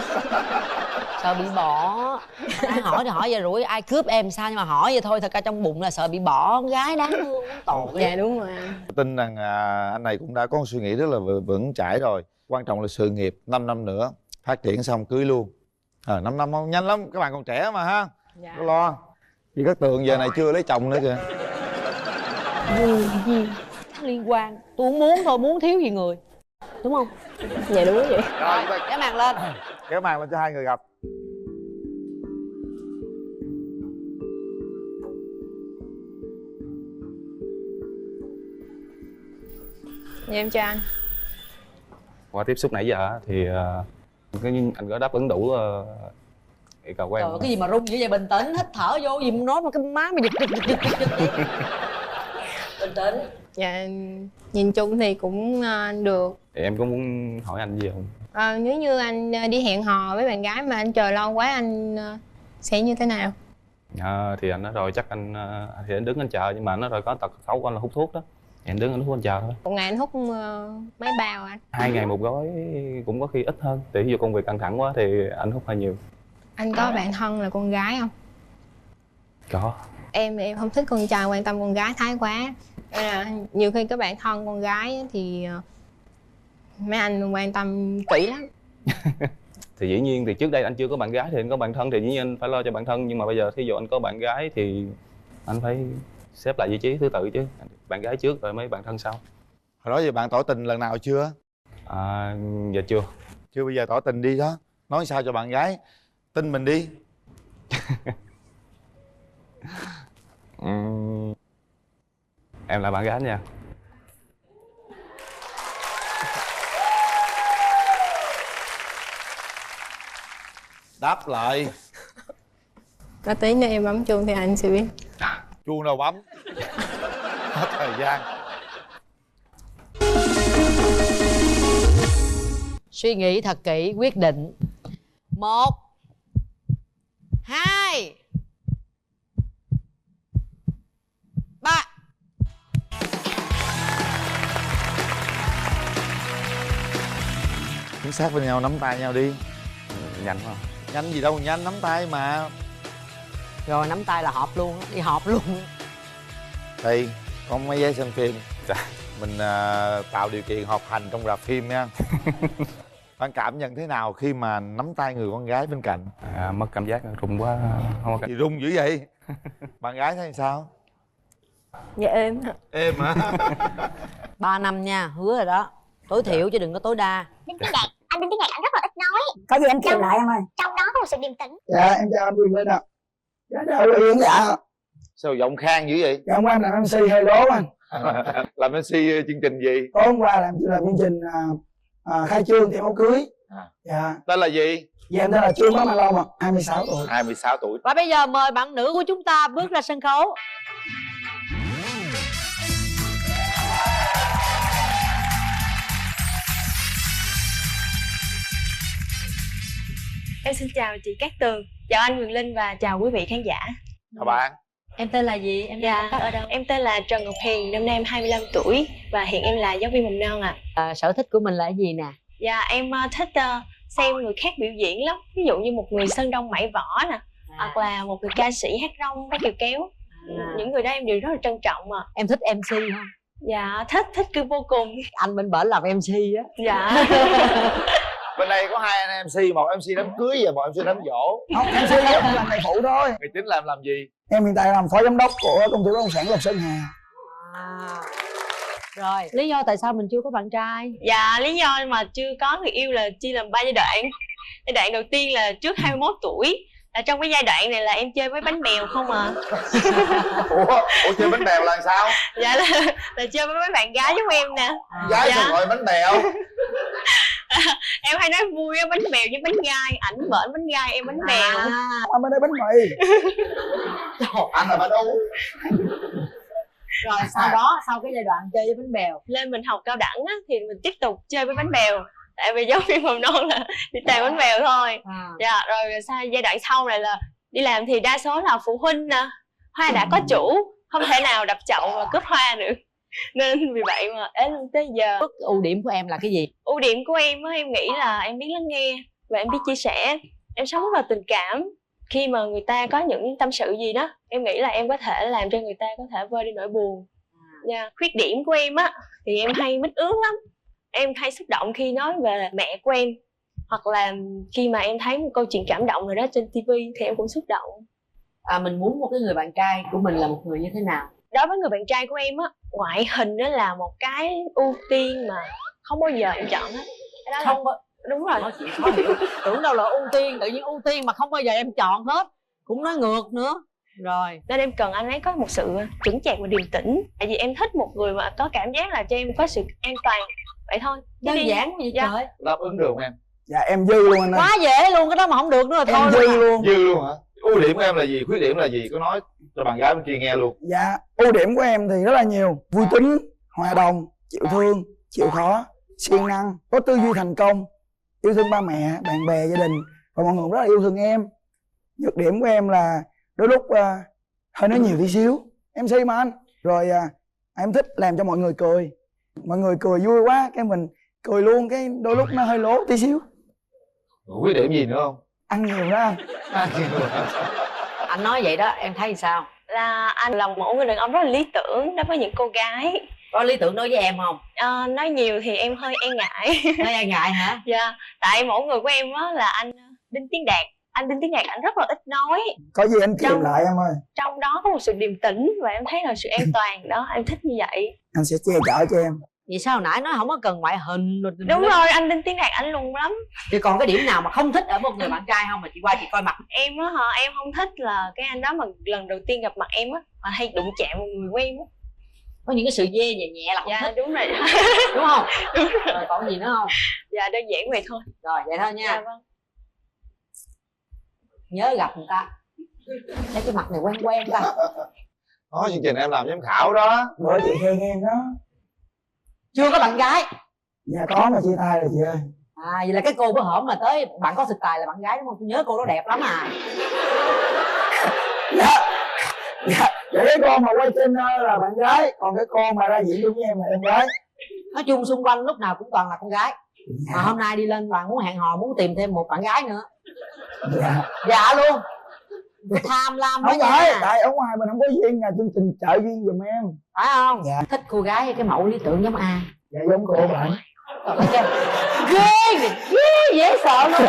Sợ bị bỏ. Ai hỏi thì hỏi giờ rủi ai cướp em sao, nhưng mà hỏi vậy thôi, thật ra trong bụng là sợ bị bỏ. Con gái đáng thương, tội. Dạ đúng rồi anh. Tin rằng anh này cũng đã có một suy nghĩ rất là vững chãi rồi. Quan trọng là sự nghiệp. 5 năm nữa phát triển xong cưới luôn. 5 năm không nhanh lắm, các bạn còn trẻ mà ha. Dạ. Có lo. Vì Cát Tường giờ này chưa lấy chồng nữa kìa. Gì? Liên quan. Tôi không muốn thôi, muốn thiếu gì người. Đúng không? Dạ đúng vậy. Rồi, kéo màn lên. Kéo màn lên cho hai người gặp. Dạ em chào anh. Qua tiếp xúc nãy giờ thì anh có đáp ứng đủ thì cậu quen. Trời ơi, cái gì mà run dữ vậy? Bình tĩnh, hít thở vô gì nói mà cái má mày giật bình tĩnh. Dạ, nhìn chung thì cũng được. Thì em có muốn hỏi anh gì không? Nếu như anh đi hẹn hò với bạn gái mà anh chờ lâu quá, anh sẽ như thế nào? Thì anh nói rồi, chắc anh thì anh đứng anh chờ, nhưng mà anh nói rồi có tật xấu của anh là hút thuốc đó, thì anh đứng anh hút anh chờ thôi. Một ngày anh hút mấy bao anh? 2 ngày một gói, cũng có khi ít hơn, thì ví dụ công việc căng thẳng quá thì anh hút hơi nhiều. Anh có bạn thân là con gái không? Có. Em thì em không thích con trai quan tâm con gái thái quá. Nên là nhiều khi các bạn thân con gái thì mấy anh quan tâm kỹ lắm. Thì dĩ nhiên thì trước đây anh chưa có bạn gái thì anh có bạn thân thì dĩ nhiên anh phải lo cho bạn thân, nhưng mà bây giờ thí dụ anh có bạn gái thì anh phải xếp lại vị trí thứ tự chứ, bạn gái trước rồi mấy bạn thân sau. Hồi đó giờ bạn tỏ tình lần nào chưa? Dạ chưa. Chưa, bây giờ tỏ tình đi đó. Nói sao cho bạn gái tin mình đi. Em là bạn gái nha. Đáp lại. Có tí nữa em bấm chuông thì anh sẽ biết. Chuông đâu bấm. Hết thời gian. Suy nghĩ thật kỹ, quyết định. 1 2 3. Đứng sát bên nhau, nắm tay nhau đi. Nhanh không? Nhanh gì đâu nhanh, nắm tay mà. Rồi nắm tay là họp luôn, đi họp luôn. Thì con mấy vé xem phim. Dạ. Mình tạo điều kiện họp hành trong rạp phim nha. Bạn cảm nhận thế nào khi mà nắm tay người con gái bên cạnh? Mất cảm giác, run quá. Không có... Gì run dữ vậy? Bạn gái thấy sao? Dạ em. Êm hả? 3 năm nha, hứa rồi đó. Tối thiểu chứ đừng có tối đa. Đinh Tiến Đạt, anh Đinh Tiến Đạt anh rất là ít nói. Có gì em chịu lại em ơi. Trong đó có một sự điềm tĩnh. Dạ em chào anh Quyền Linh ạ. Dạ chào Quyền dạ. Sao giọng khang dữ vậy? Dạ hôm qua em làm MC hơi lố anh. Làm MC chương trình gì? Tối hôm qua làm chương trình khai trương tiệc áo cưới. Dạ. Tên là gì? Dạ em tên là Trương Bá Mai Long ạ, 26 tuổi. 26 tuổi. Và bây giờ mời bạn nữ của chúng ta bước ra sân khấu. Em xin chào chị Cát Tường, chào anh Quyền Linh và chào quý vị khán giả. Chào bạn. Em tên là gì? Em đang công tác ở đâu? Em tên là Trần Ngọc Hiền, năm nay em 25 tuổi và hiện em là giáo viên mầm non ạ. Sở thích của mình là cái gì nè? Dạ em thích xem người khác biểu diễn lắm. Ví dụ như một người sơn đông mãi võ nè, hoặc là một người ca sĩ hát rong, hát chèo kéo. Những người đó em đều rất là trân trọng ạ. Em thích MC không? Dạ thích cứ vô cùng. Anh bên bển làm MC á. Dạ. Bên đây có 2 anh MC, một MC đám cưới và một MC đám giỗ. Không, MC em làm nghề phụ thôi. Người chính làm gì? Em hiện tại làm phó giám đốc của công ty bất động sản Lộc Sơn Hà. Rồi, lý do tại sao mình chưa có bạn trai? Dạ, lý do mà chưa có người yêu là chia làm 3 giai đoạn. Giai đoạn đầu tiên là trước 21 tuổi. Là trong cái giai đoạn này là em chơi với bánh bèo không à. Ủa chơi bánh bèo là sao? Dạ là chơi với mấy bạn gái giống em nè. Gái sao gọi bánh bèo? Em hay nói vui á, bánh bèo với bánh gai. Ảnh bển bánh gai, em bánh bèo. Anh bên đây bánh mì. Anh là bánh u. Rồi sau đó, sau cái giai đoạn chơi với bánh bèo, lên mình học cao đẳng á, thì mình tiếp tục chơi với bánh bèo. Tại vì giáo viên mầm non là đi tàn bánh bèo thôi. Dạ, rồi giai đoạn sau này là đi làm thì đa số là phụ huynh nè. Hoa đã có chủ, không thể nào đập chậu mà cướp hoa được. Nên vì vậy mà đến tới giờ. Ưu điểm của em là cái gì? Ưu điểm của em á, em nghĩ là em biết lắng nghe và em biết chia sẻ. Em sống rất là tình cảm. Khi mà người ta có những tâm sự gì đó, em nghĩ là em có thể làm cho người ta có thể vơi đi nỗi buồn. Khuyết điểm của em á thì em hay mít ướt lắm. Em hay xúc động khi nói về mẹ của em, hoặc là khi mà em thấy một câu chuyện cảm động nào đó trên TV thì em cũng xúc động. Mình muốn một cái người bạn trai của mình là một người như thế nào? Đối với người bạn trai của em á, ngoại hình đó là một cái ưu tiên mà không bao giờ em chọn hết. Không là... Đúng rồi. Khó hiểu. Tưởng đâu là ưu tiên, tự nhiên ưu tiên mà không bao giờ em chọn hết. Cũng nói ngược nữa. Rồi. Nên em cần anh ấy có một sự chững chạc và điềm tĩnh. Tại vì em thích một người mà có cảm giác là cho em có sự an toàn. Vậy thôi. Đơn giản gì trời. Đáp ứng được không em? Dạ em dư luôn anh ơi. Quá dễ luôn, cái đó mà không được nữa là thôi Em dư luôn. Dư luôn hả? Ưu điểm của em là gì, khuyết điểm là gì, có nói cho bạn gái bên kia nghe luôn. Dạ ưu điểm của em thì rất là nhiều. Vui tính, hòa đồng, chịu thương, chịu khó, siêng năng, có tư duy thành công, yêu thương ba mẹ, bạn bè, gia đình, và mọi người rất là yêu thương em. Nhược điểm của em là đôi lúc hơi nói nhiều tí xíu, MC mà anh. Rồi em thích làm cho mọi người cười, mọi người cười vui quá cái mình cười luôn, cái đôi lúc nó hơi lố tí xíu. Khuyết điểm gì nữa không? Ăn nhiều đó anh. Anh nói vậy đó, em thấy sao? Là anh là một người đàn ông rất là lý tưởng đối với những cô gái. Có lý tưởng đối với em không? Nói nhiều thì em hơi e ngại. Hơi e ngại hả? Dạ, tại mẫu người của em á là anh Đinh Tiến Đạt. Anh Đinh Tiến Đạt anh rất là ít nói. Có gì anh kìm lại em ơi. Trong đó có một sự điềm tĩnh và em thấy là sự an toàn đó, em thích như vậy. Anh sẽ che chở cho em. Vậy sao hồi nãy nói không có cần ngoại hình rồi? Đúng rồi, anh Đinh Tiến Đạt anh lùn lắm. Thì còn cái điểm nào mà không thích ở một người bạn trai không mà chị qua chị coi mặt? Em á hả, em không thích là cái anh đó mà lần đầu tiên gặp mặt em á mà hay đụng chạm một người của em á. Có những cái sự dê nhẹ nhẹ là không dạ, thích. đúng rồi. Đúng không? Đúng rồi. Rồi còn gì nữa không? Dạ đơn giản vậy thôi. Rồi vậy thôi nha. Dạ vâng. Nhớ gặp người ta. Thấy cái mặt này quen quen ta. Đó, chương trình em làm giám khảo đó. Bữa chị khen em đó. Chưa có bạn gái? Dạ có mà chia tay rồi chị ơi. À vậy là cái cô bữa hổm mà tới bạn có thực tài là bạn gái đúng không? Tôi nhớ cô đó đẹp lắm à. Dạ cái con mà quay trên là bạn gái, còn cái con mà ra diễn chung với em là em gái. Nói chung xung quanh lúc nào cũng toàn là con gái. Mà hôm nay đi lên bạn muốn hẹn hò, muốn tìm thêm một bạn gái nữa. Dạ. Dạ luôn. Tôi tham lam quá không phải, nha. tại ở ngoài mình không có duyên, nhà chương trình trợ duyên giùm em. Phải không? Dạ. Thích cô gái cái mẫu lý tưởng giống ai? Dạ giống cô bạn. Ghê dễ sợ luôn.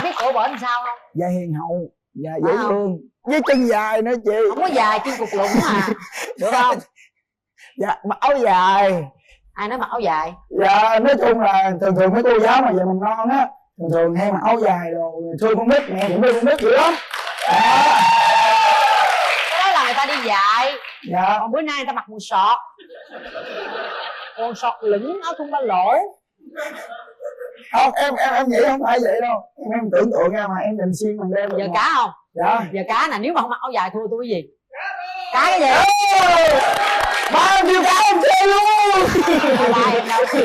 Biết cổ bển sao không? Dạ hiền hậu, dạ dễ thương, với chân dài nữa chị. Không có dài, chân cục lũng mà. Được không? Dạ mặc áo dài. Ai nói mặc áo dài? Dạ nói chung là thường thường mấy cô giáo mà dạy mầm non á thường thường hay mặc áo dài rồi thương con nít, mẹ cũng thương con nít dữ lắm. Cái đó là người ta đi dạy. Dạ. Còn bữa nay người ta mặc quần sọt. Quần sọt lửng, áo thun ba lỗ. Không, em nghĩ không phải vậy đâu. Em tưởng tượng ra mà em định xuyên bằng đêm. Giờ cá không? Dạ. Giờ cá nè, nếu mà không mặc áo dài thua tôi cái gì? Cá cái gì? Ba em kêu cá em chơi luôn.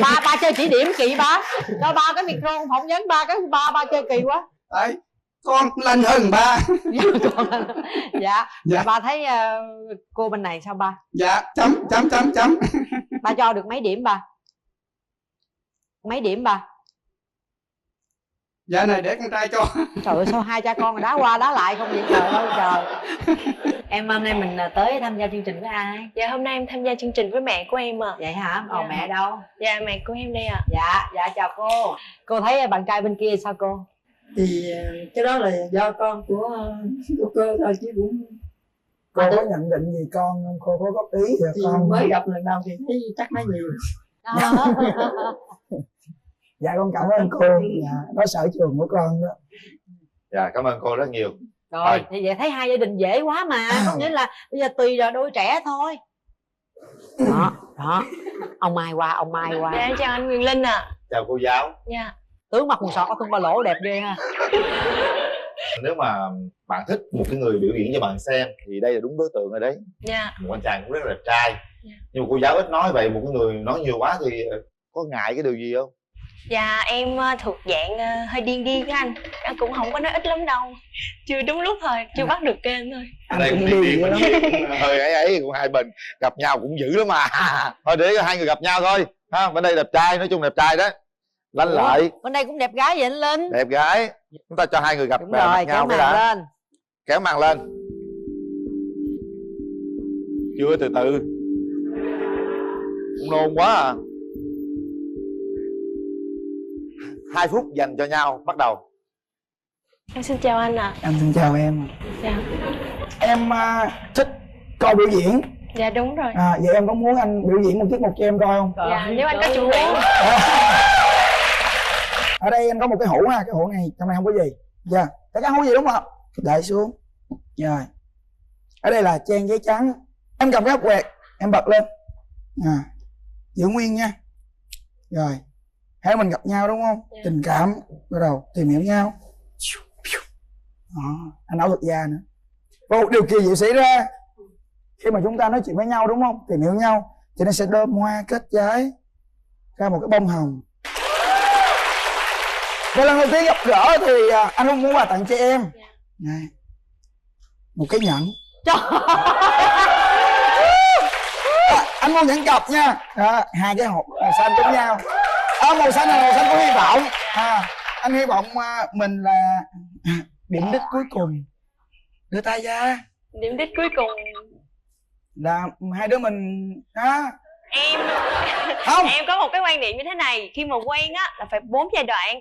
Ba chơi chỉ điểm kỳ ba. Cho ba cái micro phỏng vấn ba cái ba chơi kỳ quá. Đấy, con lên hơn ba. Dạ. Ba thấy cô bên này sao ba? Dạ, chấm. Ba cho được mấy điểm ba? Mấy điểm ba? Dạ này để con trai cho. Trời ơi sao hai cha con đá qua đá lại không vậy trời ơi trời. Em hôm nay mình tới tham gia chương trình với ai? Dạ hôm nay em tham gia chương trình với mẹ của em ạ. Vậy hả? Dạ. Mẹ đâu? Dạ mẹ của em đây ạ. Dạ chào cô. Cô thấy bạn trai bên kia sao cô? Thì cái đó là do con của cô thôi chứ cũng Cô có nhận định gì con không? Cô có góp ý gì thì con? mới gặp lần đầu thì thấy chắc nói nhiều. Dạ con cảm ơn cô. Dạ, đó sở trường của con đó. Dạ cảm ơn cô rất nhiều. Rồi thì vậy thấy hai gia đình dễ quá mà. Có nghĩa là bây giờ tùy là đôi trẻ thôi. Đó ông Mai qua. Dạ em chào anh Quyền Linh ạ. Chào cô giáo. Dạ. Tướng mặc quần sọt có thun ba lỗ đẹp ghê ha. Nếu mà bạn thích một cái người biểu diễn cho bạn xem thì đây là đúng đối tượng rồi đấy. Dạ. Một anh chàng cũng rất là đẹp trai. Nhưng mà cô giáo ít nói vậy, một cái người nói nhiều quá thì có ngại cái điều gì không? Dạ em thuộc dạng hơi điên á anh. Em cũng không có nói ít lắm đâu. Chưa đúng lúc thôi, chưa bắt được kênh thôi. Ở đây cũng điên mà hơi ấy cũng hai bên gặp nhau cũng dữ lắm mà. Thôi để hai người gặp nhau thôi ha. Bên đây đẹp trai, nói chung đẹp trai đó, lanh lợi. Bên đây cũng đẹp gái vậy anh Linh. Đẹp gái. Chúng ta cho hai người gặp đúng rồi, nhau kéo màn lên. Kéo màn lên. Chưa, từ từ. Cũng nôn quá à. 2 phút dành cho nhau, bắt đầu. Em xin chào anh ạ. Em xin chào em. Dạ. Em thích coi biểu diễn. Dạ đúng rồi. Vậy em có muốn anh biểu diễn một tiết mục cho em coi không? Dạ nếu anh có chuẩn bị. Ở đây anh có một cái hũ ha, cái hũ này trong này không có gì. Dạ, chắc chắn không có gì đúng không? Đợi xuống. Rồi. Ở đây là trang giấy trắng. Em cầm cái ốc quẹt, em bật lên. Giữ nguyên nha. Rồi, Hai mình gặp nhau đúng không? Tình cảm bắt đầu tìm hiểu nhau. Đó, anh ảo thuật gia nữa. Và một điều kỳ diệu xảy ra khi mà chúng ta nói chuyện với nhau đúng không? Tìm hiểu nhau thì nó sẽ đơm hoa kết trái ra một cái bông hồng. Và lần đầu tiên gặp gỡ thì anh không muốn quà tặng cho em. Này, một cái nhẫn. Anh mua nhẫn cặp nha. Hai cái hộp màu xanh giống nhau. Màu xanh là màu xanh của hy vọng. Anh hy vọng mình là điểm đích cuối cùng. Đưa tay ra. Điểm đích cuối cùng là hai đứa mình em không. Em có một cái quan niệm như thế này, khi mà quen á là phải 4 giai đoạn.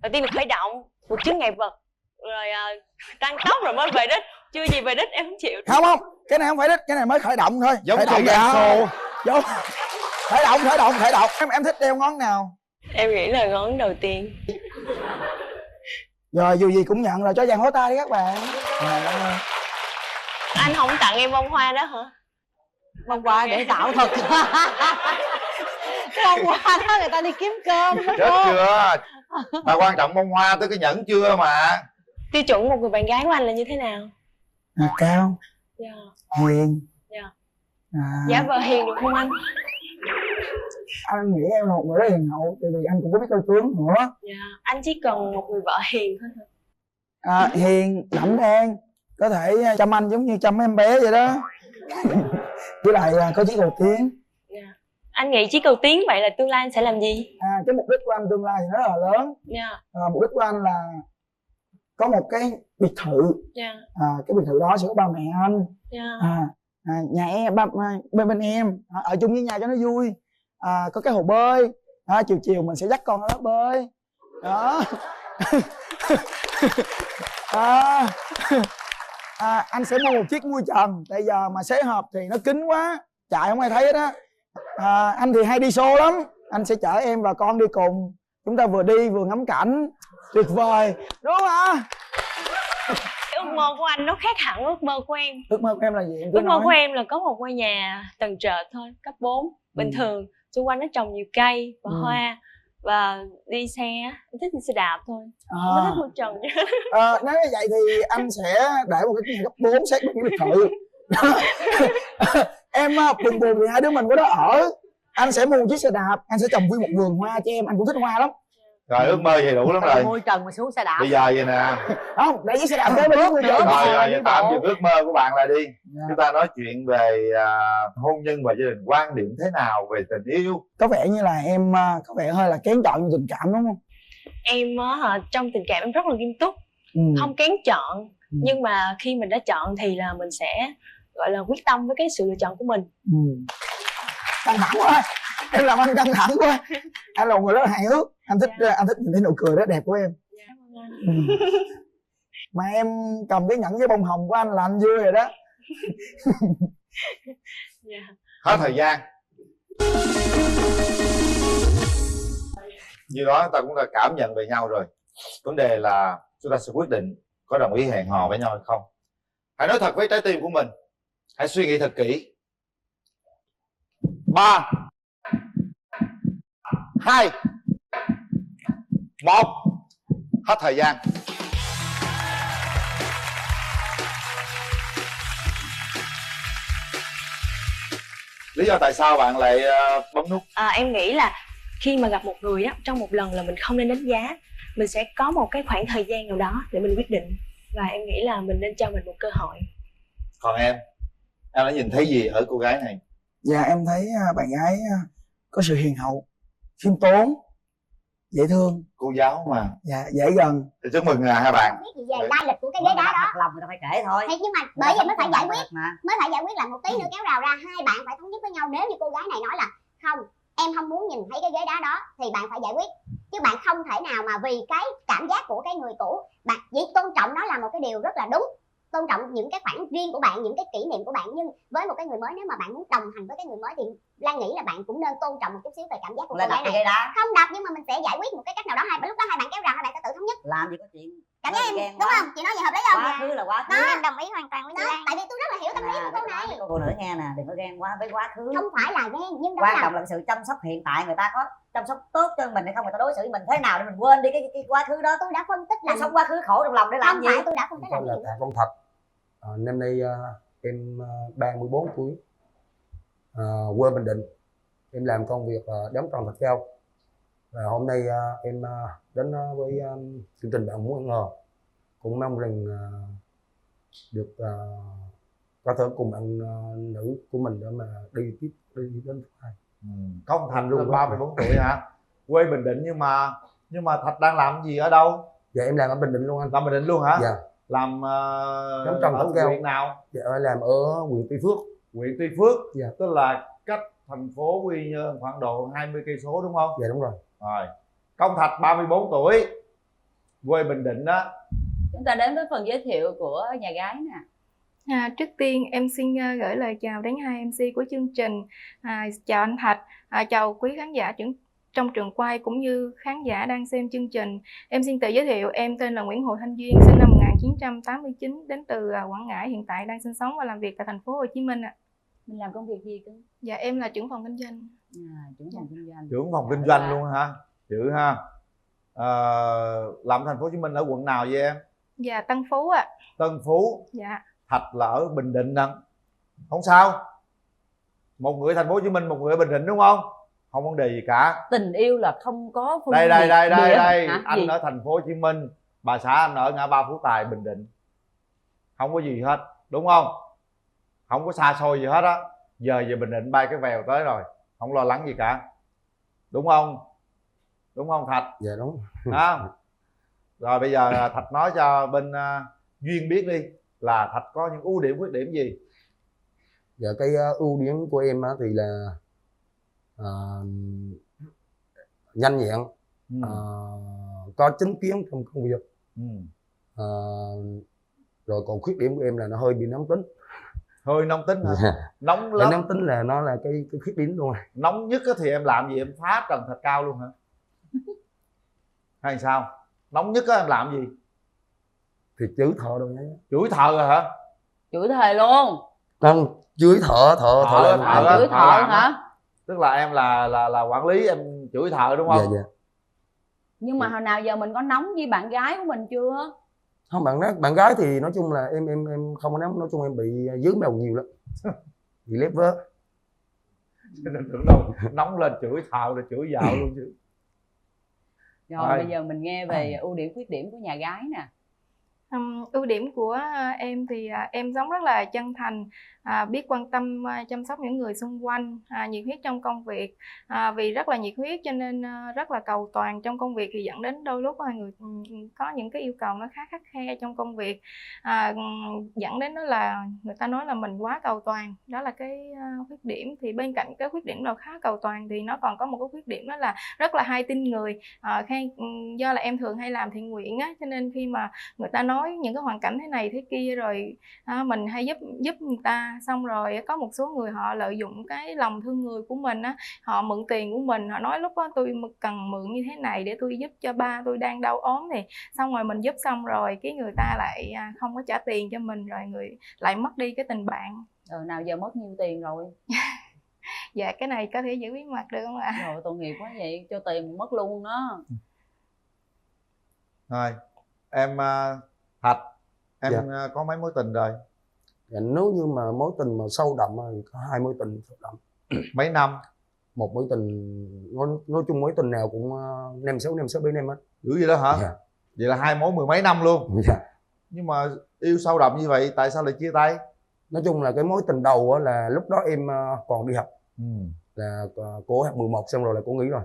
Đầu tiên là khởi động, một chướng ngại vật, rồi tăng tốc rồi mới về đích. Chưa gì về đích em không chịu. Không, cái này không phải đích, cái này mới khởi động thôi. Giống khởi thời gian xô. Khởi động. Em thích đeo ngón nào? Em nghĩ là ngón đầu tiên. Rồi dù gì cũng nhận rồi, cho dàn hố tay đi các bạn. Anh không tặng em bông hoa đó hả? Bông hoa để tạo thật. Cái bông hoa đó người ta đi kiếm cơm. Chết chưa? Mà quan trọng bông hoa tới cái nhẫn chưa mà. Tiêu chuẩn một người bạn gái của anh là như thế nào? Cao, hiền. Giả vờ hiền được không anh? Anh nghĩ em là một người rất hiền hậu, tại vì anh cũng có biết coi tướng nữa. Anh chỉ cần một người vợ hiền thôi hả? Hiền, đảm đang, có thể chăm anh giống như chăm em bé vậy đó. Với lại có chí cầu tiến. Anh nghĩ chí cầu tiến, vậy là tương lai anh sẽ làm gì? Cái mục đích của anh tương lai thì rất là lớn. Mục đích của anh là có một cái biệt thự. Cái biệt thự đó sẽ có ba mẹ anh. Nhà em, bên em ở chung với nhau cho nó vui. Có cái hồ bơi. Chiều chiều mình sẽ dắt con ở đó bơi. Đó. Anh sẽ mua một chiếc mui trần. Tại giờ mà xế hộp thì nó kín quá, chạy không ai thấy hết á. Anh thì hay đi show lắm. Anh sẽ chở em và con đi cùng. Chúng ta vừa đi vừa ngắm cảnh. Tuyệt vời, đúng không ạ? Ước mơ của anh nó khác hẳn ước mơ của em. Ước mơ của em là gì? Ước mơ của em là có một ngôi nhà tầng trệt thôi, cấp 4. Bình thường, xung quanh nó trồng nhiều cây và hoa. Và đi xe, em thích đi xe đạp thôi. Không thích môi trần chứ. Nếu như vậy thì anh sẽ để một cái nhà cấp 4 xét bên cái biệt thự. Em buồn thì hai đứa mình có đó ở. Anh sẽ mua một chiếc xe đạp, anh sẽ trồng nguyên một vườn hoa cho em, anh cũng thích hoa lắm. Rồi ước mơ vậy đủ lắm rồi. Môi trần mà xuống xe đạp. Bây giờ vậy nè. Không, để chiếc xe đạp tới bên bước nữa. Rồi tạm dừng ước mơ của bạn lại đi. Chúng ta nói chuyện về hôn nhân và gia đình, quan điểm thế nào về tình yêu? Có vẻ như là em có vẻ hơi là kén chọn tình cảm đúng không? Em trong tình cảm em rất là nghiêm túc, không kén chọn. Nhưng mà khi mình đã chọn thì là mình sẽ gọi là quyết tâm với cái sự lựa chọn của mình. Căng thẳng quá, em làm anh căng thẳng quá. Anh là một người rất là hài hước, anh thích nhìn thấy nụ cười rất đẹp của em. Mà em cầm cái nhẫn với bông hồng của anh là anh vui rồi đó. Hết thời gian. Như đó ta cũng đã cảm nhận về nhau rồi. Vấn đề là chúng ta sẽ quyết định có đồng ý hẹn hò với nhau hay không. Hãy nói thật với trái tim của mình. Hãy suy nghĩ thật kỹ. 3 2 1. Hết thời gian. Lý do tại sao bạn lại bấm nút? Em nghĩ là khi mà gặp một người á, trong một lần là mình không nên đánh giá. Mình sẽ có một cái khoảng thời gian nào đó để mình quyết định. Và em nghĩ là mình nên cho mình một cơ hội. Còn em đã nhìn thấy gì ở cô gái này? Dạ em thấy bạn gái có sự hiền hậu, khiêm tốn, dễ thương. Cô giáo mà. Dạ, dễ gần. Thì chúc mừng hai bạn. Biết gì về lai lịch của cái ghế đá đó. Lòng người ta phải kể thôi. Thì nhưng mà bởi vậy mới phải giải quyết. Mới phải giải quyết là một tí nữa kéo rào ra. Hai bạn phải thống nhất với nhau. Nếu như cô gái này nói là không, em không muốn nhìn thấy cái ghế đá đó, thì bạn phải giải quyết. Chứ bạn không thể nào mà vì cái cảm giác của cái người cũ, bạn chỉ tôn trọng nó là một cái điều rất là đúng. Tôn trọng những cái khoảng riêng của bạn, những cái kỷ niệm của bạn. Nhưng với một cái người mới, nếu mà bạn muốn đồng hành với cái người mới thì Lan nghĩ là bạn cũng nên tôn trọng một chút xíu về cảm giác của cô gái này. Không đập, nhưng mà mình sẽ giải quyết một cái cách nào đó. Lúc đó hai bạn kéo rào, hai bạn sẽ tự thống nhất. Làm gì có chuyện cảm giác em đúng không? Chị nói vậy hợp lý không? Quá khứ là quá khứ. Đó, em đồng ý hoàn toàn với Lan. Tại vì tôi rất là hiểu tâm lý cô này. Cô phụ nữ nghe nè, đừng có ghen quá với quá khứ. Không phải là ghen, nhưng đó quan là trọng là sự chăm sóc hiện tại, người ta có chăm sóc tốt cho mình hay không, người ta đối xử với mình thế nào để mình quên đi cái quá khứ đó. Tôi đã phân tích là Cái sống quá khứ khổ trong lòng để làm không gì? phải, tôi đã phân tích là Tôi là Tạ Công Thạch. Năm nay em 34 tuổi, quê Bình Định. Em làm công việc đóng tròn thạch cao. Và hôm nay em đến với chương trình Bạn Muốn Ăn Ngờ. Cũng mong rằng được có thể cùng bạn nữ của mình để mà đi đến thứ hai. Công Thạch luôn 34 tuổi hả? Quê Bình Định nhưng mà Thạch đang làm gì ở đâu? Dạ em làm ở Bình Định luôn anh. Làm Bình Định luôn hả? Dạ. Làm đóng tròn ở thạch cao. huyện nào? Dạ làm ở huyện Tuy Phước. Huyện Tuy Phước. Dạ. Tức là cách thành phố Quy Nhơn khoảng độ 20 cây số đúng không? Dạ đúng rồi. Rồi. Công Thạch 34 tuổi, quê Bình Định đó. Chúng ta đến với phần giới thiệu của nhà gái nè. Trước tiên em xin gửi lời chào đến hai MC của chương trình. Chào anh Thạch, chào quý khán giả trong trường quay cũng như khán giả đang xem chương trình. Em xin tự giới thiệu, em tên là Nguyễn Hồ Thanh Duyên, sinh năm 1989, đến từ Quảng Ngãi, hiện tại đang sinh sống và làm việc tại thành phố Hồ Chí Minh ạ. Mình làm công việc gì cơ? Dạ em là trưởng phòng kinh doanh. Trưởng phòng kinh doanh. Trưởng phòng kinh doanh luôn hả? Dữ ha. Làm thành phố Hồ Chí Minh ở quận nào vậy em? Dạ Tân Phú ạ. Tân Phú. Dạ. Thạch là ở Bình Định nè. Không sao. Một người thành phố Hồ Chí Minh, một người ở Bình Định đúng không? Không vấn đề gì cả. Tình yêu là không có phân Đây hả? anh Gì? ở thành phố Hồ Chí Minh, bà xã anh ở ngã ba Phú Tài, Bình Định. Không có gì hết, đúng không? Không có xa xôi gì hết á. Giờ về Bình Định bay cái vèo tới rồi, không lo lắng gì cả. Đúng không? Đúng không Thạch? Dạ đúng. Đó. Rồi bây giờ Thạch nói cho bên Duyên biết đi, là Thạch có những ưu điểm khuyết điểm gì? Dạ cái ưu điểm của em thì là nhanh nhẹn, có chính kiến trong công việc. Rồi còn khuyết điểm của em là nó hơi bị nóng tính. Hơi nóng tính hả? Nóng lắm. Nóng tính là nó là cái khuyết điểm luôn. Nóng nhất thì em làm gì? Em phá trần thạch cao luôn hả? Hay sao? Nóng nhất em làm gì? Thì chửi thợ đâu nhé. Chửi thợ hả? Chửi thề luôn. Không, chửi thợ Chửi thợ hả? Tức là em là quản lý, em chửi thợ đúng không? Dạ. Nhưng mà hồi nào giờ mình có nóng với bạn gái của mình chưa? Không, bạn gái thì nói chung là em không có nóng, nói chung em bị dướng mèo nhiều lắm. Bị lép vớ. Đừng tưởng đâu nóng lên chửi thợ là chửi vợ luôn chứ. Rồi bây giờ mình nghe về ưu điểm khuyết điểm của nhà gái nè. Ưu điểm của em thì em sống rất là chân thành, biết quan tâm chăm sóc những người xung quanh, nhiệt huyết trong công việc. Vì rất là nhiệt huyết cho nên rất là cầu toàn trong công việc, thì dẫn đến đôi lúc người có những cái yêu cầu nó khá khắt khe trong công việc, dẫn đến đó là người ta nói là mình quá cầu toàn. Đó là cái khuyết điểm. Thì bên cạnh cái khuyết điểm nào khá cầu toàn thì nó còn có một cái khuyết điểm, đó là rất là hay tin người. Do là em thường hay làm thiện nguyện á, cho nên khi mà người ta nói những cái hoàn cảnh thế này thế kia rồi mình hay giúp người ta, xong rồi có một số người họ lợi dụng cái lòng thương người của mình á, họ mượn tiền của mình, họ nói lúc đó tôi cần mượn như thế này để tôi giúp cho ba tôi đang đau ốm, thì xong rồi mình giúp xong rồi cái người ta lại không có trả tiền cho mình, rồi người lại mất đi cái tình bạn. Nào giờ mất nhiêu tiền rồi? Dạ cái này có thể giữ bí mật được không ạ? Rồi tội nghiệp quá vậy, cho tiền mất luôn đó. Rồi em Thạch, em Dạ. có mấy mối tình rồi? Dạ, nếu như mà mối tình mà sâu đậm thì có 2 mối tình sâu đậm. Mấy năm? Một mối tình, nói chung mối tình nào cũng 5-6 bên em hết. Dữ vậy đó hả? Dạ. Vậy là 2 mối 10 mấy năm luôn. Dạ. Nhưng mà yêu sâu đậm như vậy tại sao lại chia tay? Nói chung là cái mối tình đầu là lúc đó em còn đi học. Là cô học 11 xong rồi là cô nghỉ rồi.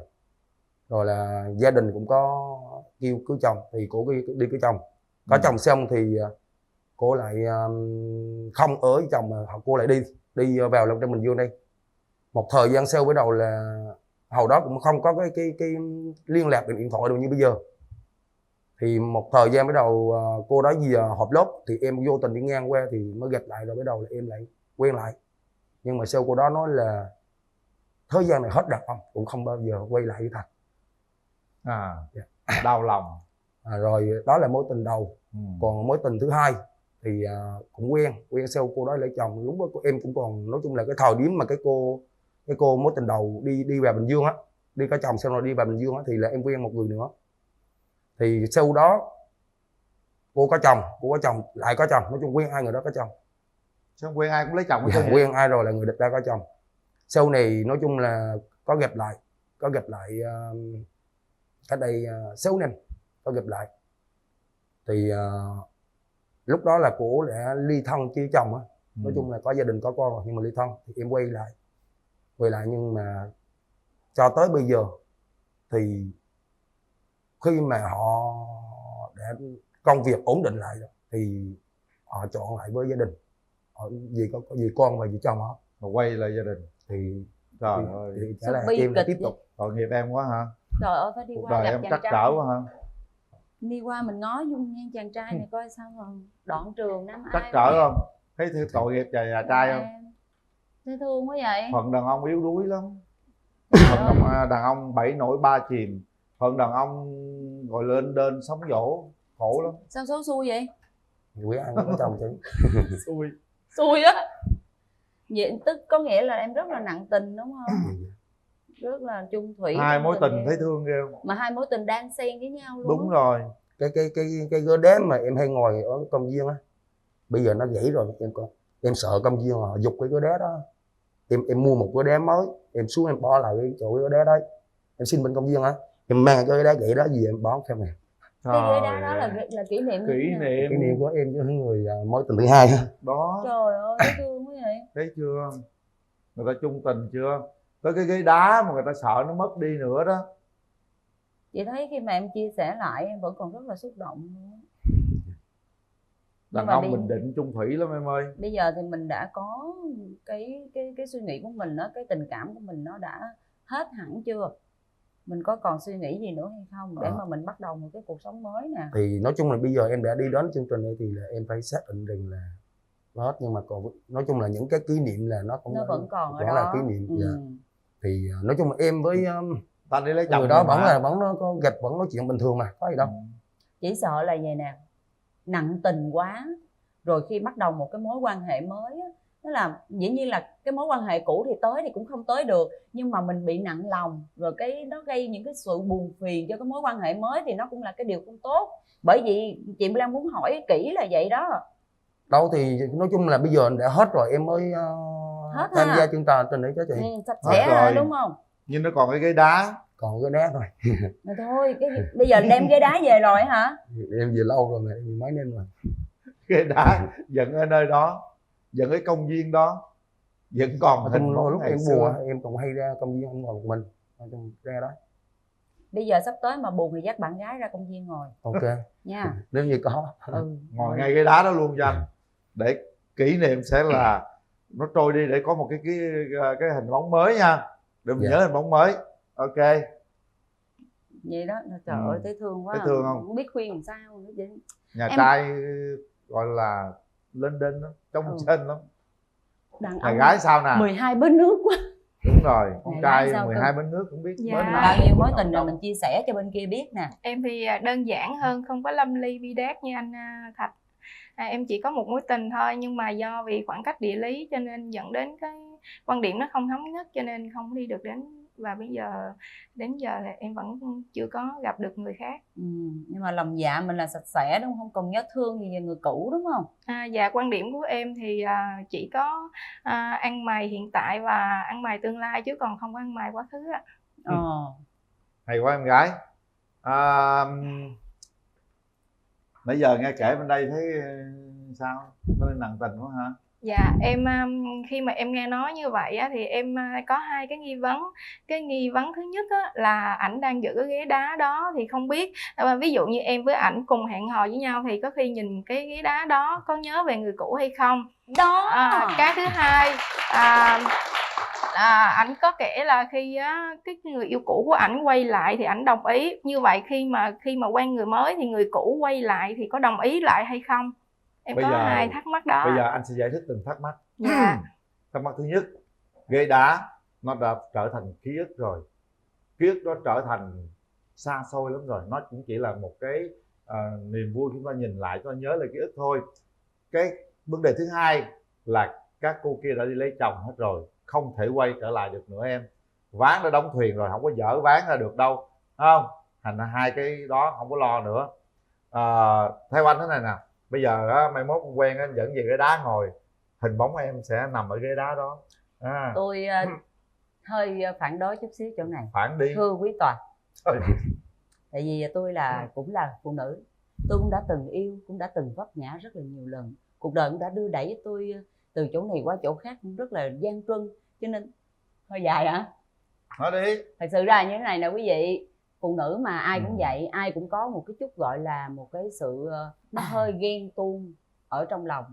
Rồi là gia đình cũng có kêu cưới chồng thì cô đi cưới chồng. Có chồng xong thì cô lại không ở với chồng mà cô lại đi vào Long Trang Bình Dương đây. Một thời gian sau bắt đầu là hồi đó cũng không có cái liên lạc điện thoại đâu như bây giờ. Thì một thời gian bắt đầu cô đó gì họp lớp thì em vô tình đi ngang qua thì mới gặp lại, rồi bắt đầu là em lại quen lại. Nhưng mà sau cô đó nói là thời gian này hết đợt không, cũng không bao giờ quay lại với Thạch. Đau lòng. Rồi đó là mối tình đầu. Còn mối tình thứ hai thì cũng quen sau cô đó lấy chồng. Lúc đó em cũng còn, nói chung là cái thời điểm mà cái cô mối tình đầu đi vào Bình Dương á, đi có chồng xong rồi đi vào Bình Dương á, thì là em quen một người nữa. Thì sau đó cô có chồng lại có chồng, nói chung quen hai người đó có chồng. Sao quen ai cũng lấy chồng? Dạ, quen ai rồi là người địch ta có chồng. Sau này nói chung là có gặp lại cách đây 6 năm có gặp lại. Thì lúc đó là cổ đã ly thân chia chồng á. Nói chung là có gia đình có con rồi nhưng mà ly thân. Thì em quay lại nhưng mà cho tới bây giờ thì khi mà họ đã công việc ổn định lại rồi thì họ chọn lại với gia đình, họ vì có gì con và vì chồng họ mà quay lại gia đình thì trời ơi, thì chả là em tiếp tục. Tội nghiệp em quá hả? Trời ơi, phải đi Cuộc qua đời gặp em chàng trắc trai. trở quá hả? Đi qua mình ngó dung nhan chàng trai này coi sao mà đoạn trường năm Trắc ai trở mà. không? Thấy tội nghiệp nhà trai không? Thấy thương quá vậy. Phận đàn ông yếu đuối lắm. Phận đàn ông 7 nổi 3 chìm. Phận đàn ông gọi lên đên sóng vỗ khổ lắm. Sao số xui vậy? Quý ăn có chồng chứ. Xui á. Vậy tức có nghĩa là em rất là nặng tình đúng không? Rất là chung thủy. Hai mối tình thấy thương ghê không? Mà hai mối tình đang xen với nhau luôn. Đúng rồi. Cái gối đếm mà em hay ngồi ở công viên á, bây giờ nó gãy rồi. Em sợ công viên họ giục cái gối đá đó. Em mua một gối đá mới, em xuống em bỏ lại cái chỗ gối đá đấy. Em xin bên công viên á, em mang cái gối đá gãy đó gì em bó theo này. Cái gối đá đó là kỷ niệm. Kỷ niệm của em với người mối tình thứ hai đó. Trời ơi, thấy thương quá vậy. Thấy chưa? Người ta chung tình chưa? Tới cái ghế đá mà người ta sợ nó mất đi nữa đó. Chị thấy khi mà em chia sẻ lại em vẫn còn rất là xúc động luôn. Đàn ông bình định chung thủy lắm em ơi. Bây giờ thì mình đã có cái suy nghĩ của mình đó, cái tình cảm của mình nó đã hết hẳn chưa? Mình có còn suy nghĩ gì nữa hay không để mà mình bắt đầu một cái cuộc sống mới nè? Thì nói chung là bây giờ em đã đi đến chương trình này thì là em phải xác định rằng là hết, nhưng mà còn nói chung là những cái kỷ niệm là nó vẫn còn ở đó. Là kỷ niệm. Thì nói chung là em với ta đi lấy chồng người đó vẫn nó có gạch, vẫn nói chuyện bình thường mà, có gì đâu. Chỉ sợ là vậy nè, nặng tình quá rồi khi bắt đầu một cái mối quan hệ mới á, tức là dĩ nhiên là cái mối quan hệ cũ thì tới thì cũng không tới được, nhưng mà mình bị nặng lòng rồi cái nó gây những cái sự buồn phiền cho cái mối quan hệ mới thì nó cũng là cái điều không tốt. Bởi vì chị Lan muốn hỏi kỹ là vậy đó. Đâu thì nói chung là bây giờ đã hết rồi em mới tham gia chương trình đấy cho chị. Sạch sẽ rồi đúng không? Nhưng nó còn cái ghế đá. Còn cái đá thôi. Mà thôi bây giờ đem ghế đá về rồi hả? Em về lâu rồi mà, em mấy năm rồi. Ghế đá dựng ở nơi đó, dựng cái công viên đó, vẫn còn hình bóng lúc ngày em xưa. buồn em còn hay ra công viên em ngồi một mình ra đó. Bây giờ sắp tới mà buồn thì dắt bạn gái ra công viên ngồi. Ok nha. Nếu như có ngồi ngay cái đá đó luôn cho anh, để kỷ niệm sẽ là nó trôi đi, để có một cái hình bóng mới nha, để mình nhớ hình bóng mới. Ok vậy đó. Trời ơi thấy thương quá. Thấy thương không biết khuyên làm sao nữa vậy. Nhà trai gọi là lên đên lắm, trong trên lắm. Nhà gái sao nè? 12 bến nước quá. Đúng rồi, con trai 12 bến nước cũng biết. Bao nhiêu mối tình rồi mình chia sẻ cho bên kia biết nè. Em thì đơn giản hơn, không có lâm ly bi đát như anh Thạch. Em chỉ có một mối tình thôi, nhưng mà do vì khoảng cách địa lý cho nên dẫn đến cái quan điểm nó không thống nhất, cho nên không đi được và bây giờ đến giờ thì em vẫn chưa có gặp được người khác. Nhưng mà lòng dạ mình là sạch sẽ đúng không? Còn nhớ thương gì về người cũ đúng không? Dạ, quan điểm của em thì chỉ có ăn mày hiện tại và ăn mày tương lai, chứ còn không có ăn mày quá khứ ạ. Hay quá em gái. Nãy giờ nghe kể bên đây thấy sao? Nó nặng tình quá hả? Dạ, em khi mà em nghe nói như vậy á, thì em có hai cái nghi vấn. Cái nghi vấn thứ nhất á, là ảnh đang giữ cái ghế đá đó thì không biết, ví dụ như em với ảnh cùng hẹn hò với nhau thì có khi nhìn cái ghế đá đó có nhớ về người cũ hay không đó. Cái thứ hai ảnh có kể là khi cái người yêu cũ của ảnh quay lại thì ảnh đồng ý. Như vậy khi mà quen người mới thì người cũ quay lại thì có đồng ý lại hay không? Em bây có giờ, hai thắc mắc đó. Bây giờ anh sẽ giải thích từng thắc mắc. Dạ. Thắc mắc thứ nhất, ghế đá nó đã trở thành ký ức rồi. Ký ức đó trở thành xa xôi lắm rồi. Nó cũng chỉ là một cái niềm vui chúng ta nhìn lại, chúng ta nhớ lại ký ức thôi. Cái vấn đề thứ hai là các cô kia đã đi lấy chồng hết rồi, không thể quay trở lại được nữa em. Ván đã đóng thuyền rồi, không có dỡ ván ra được đâu, đúng không? Thành ra hai cái đó không có lo nữa. Theo anh thế này nè, bây giờ á, mai mốt con quen anh dẫn về ghế đá ngồi, hình bóng em sẽ nằm ở ghế đá đó. Tôi hơi phản đối chút xíu chỗ này. Phản đi. Thưa quý tòa. Tại vì tôi cũng là phụ nữ, tôi cũng đã từng yêu, cũng đã từng vấp ngã rất là nhiều lần. Cuộc đời cũng đã đưa đẩy tôi từ chỗ này qua chỗ khác cũng rất là gian truân, cho nên hơi dài hả? Nói đi. Thật sự ra như thế này nè quý vị, phụ nữ mà ai cũng vậy, ai cũng có một cái chút gọi là một cái sự nó hơi ghen tuông ở trong lòng,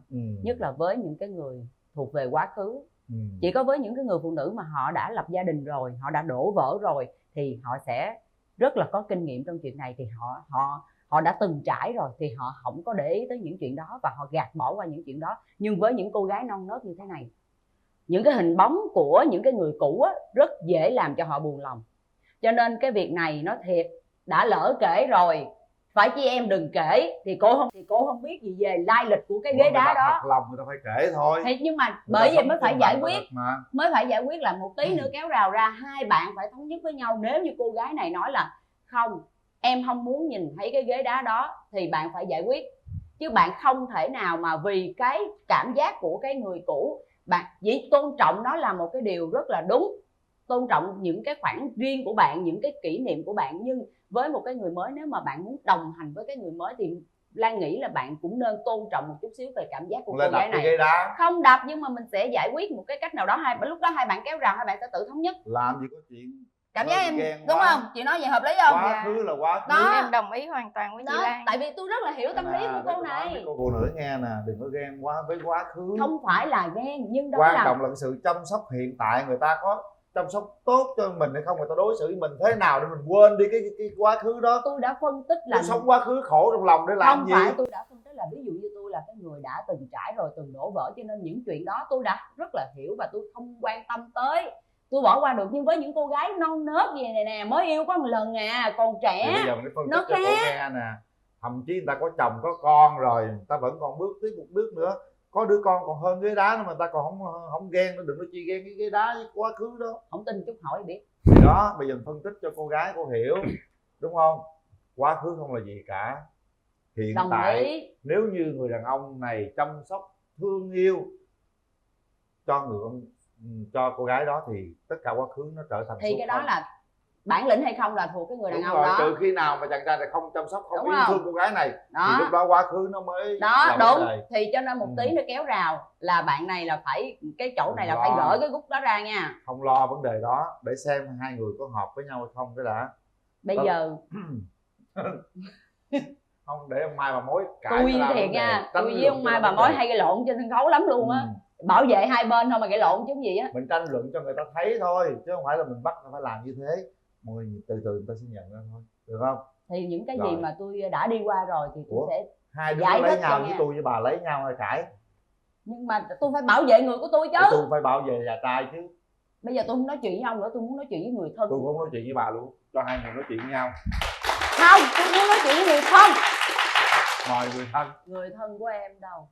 nhất là với những cái người thuộc về quá khứ. Chỉ có với những cái người phụ nữ mà họ đã lập gia đình rồi, họ đã đổ vỡ rồi thì họ sẽ rất là có kinh nghiệm trong chuyện này, thì họ đã từng trải rồi thì họ không có để ý tới những chuyện đó và họ gạt bỏ qua những chuyện đó. Nhưng với những cô gái non nớt như thế này, những cái hình bóng của những cái người cũ á, rất dễ làm cho họ buồn lòng. Cho nên cái việc này nói thiệt, đã lỡ kể rồi, phải chi em đừng kể thì cô không biết gì về lai lịch của cái ghế đá đó. Thật lòng người ta phải kể thôi. Thì nhưng mà bởi vậy mới phải giải quyết là một tí nữa kéo rào ra, hai bạn phải thống nhất với nhau. Nếu như cô gái này nói là không, em không muốn nhìn thấy cái ghế đá đó thì bạn phải giải quyết, chứ bạn không thể nào mà vì cái cảm giác của cái người cũ, bạn chỉ tôn trọng nó là một cái điều rất là đúng, tôn trọng những cái khoảng riêng của bạn, những cái kỷ niệm của bạn. Nhưng với một cái người mới, nếu mà bạn muốn đồng hành với cái người mới thì Lan nghĩ là bạn cũng nên tôn trọng một chút xíu về cảm giác của cô gái này. Không đập, nhưng mà mình sẽ giải quyết một cái cách nào đó. Lúc đó hai bạn kéo rào, hai bạn sẽ tự thống nhất. Làm gì có chuyện cảm giác em đúng không? Chị nói vậy hợp lý không? Quá khứ là quá khứ. Đó, em đồng ý hoàn toàn với chị Lan. Tại vì tôi rất là hiểu tâm lý của cô này. Cô phụ nữ nghe nè, đừng có ghen quá với quá khứ. Không phải là ghen, nhưng đó quan trọng là cái sự chăm sóc hiện tại. Người ta có chăm sóc tốt cho mình hay không, người ta đối xử với mình thế nào để mình quên đi cái quá khứ đó. Tôi đã phân tích là sống quá khứ khổ trong lòng để làm gì. Không phải, tôi đã phân tích là ví dụ như tôi là cái người đã từng trải rồi, từng đổ vỡ, cho nên những chuyện đó tôi đã rất là hiểu và tôi không quan tâm tới, tôi bỏ qua được. Nhưng với những cô gái non nớt gì này nè, mới yêu có một lần còn trẻ, bây giờ mình phân nó tích cho cô nghe nè, thậm chí người ta có chồng có con rồi, người ta vẫn còn bước tiếp một bước nữa, có đứa con còn hơn ghế đá nữa mà người ta còn không ghen nữa. Đừng có chi ghen cái ghế đá với quá khứ đó. Không tin chút hỏi biết. Thì đó, bây giờ mình phân tích cho cô gái cô hiểu, đúng không? Quá khứ không là gì cả. Hiện tại nếu như người đàn ông này chăm sóc thương yêu cho cô gái đó thì tất cả quá khứ nó trở thành thì cái đó là bản lĩnh hay không là thuộc cái người đàn ông đó. Trừ khi nào mà chàng trai này không chăm sóc, không yêu thương cô gái này đó, thì lúc đó quá khứ nó mới đó đúng. Thì cho nên một tí nó kéo rào là bạn này là phải, cái chỗ này là phải gỡ cái gút đó ra nha. Không lo vấn đề đó, để xem hai người có hợp với nhau hay không cái đã. Bây giờ không để ông Mai bà Mối cãi. Tôi thiệt nha, tôi với ông Mai bà Mối hay gây lộn trên sân khấu lắm luôn á. Bảo vệ hai bên thôi mà gây lộn chứ gì á. Mình tranh luận cho người ta thấy thôi, chứ không phải là mình bắt người phải làm như thế. Mọi người từ từ người ta sẽ nhận ra thôi, được không? Thì những cái gì mà tôi đã đi qua rồi thì tôi sẽ hai đứa lấy nhau với tôi với bà lấy nhau hay cãi. Nhưng mà tôi phải bảo vệ người của tôi chứ. Tôi phải bảo vệ nhà trai chứ. Bây giờ tôi không nói chuyện với ông nữa, tôi muốn nói chuyện với người thân. Tôi cũng nói chuyện với bà luôn, cho hai người nói chuyện với nhau. Không, tôi muốn nói chuyện với người thân. Mời người thân. Người thân của em đâu?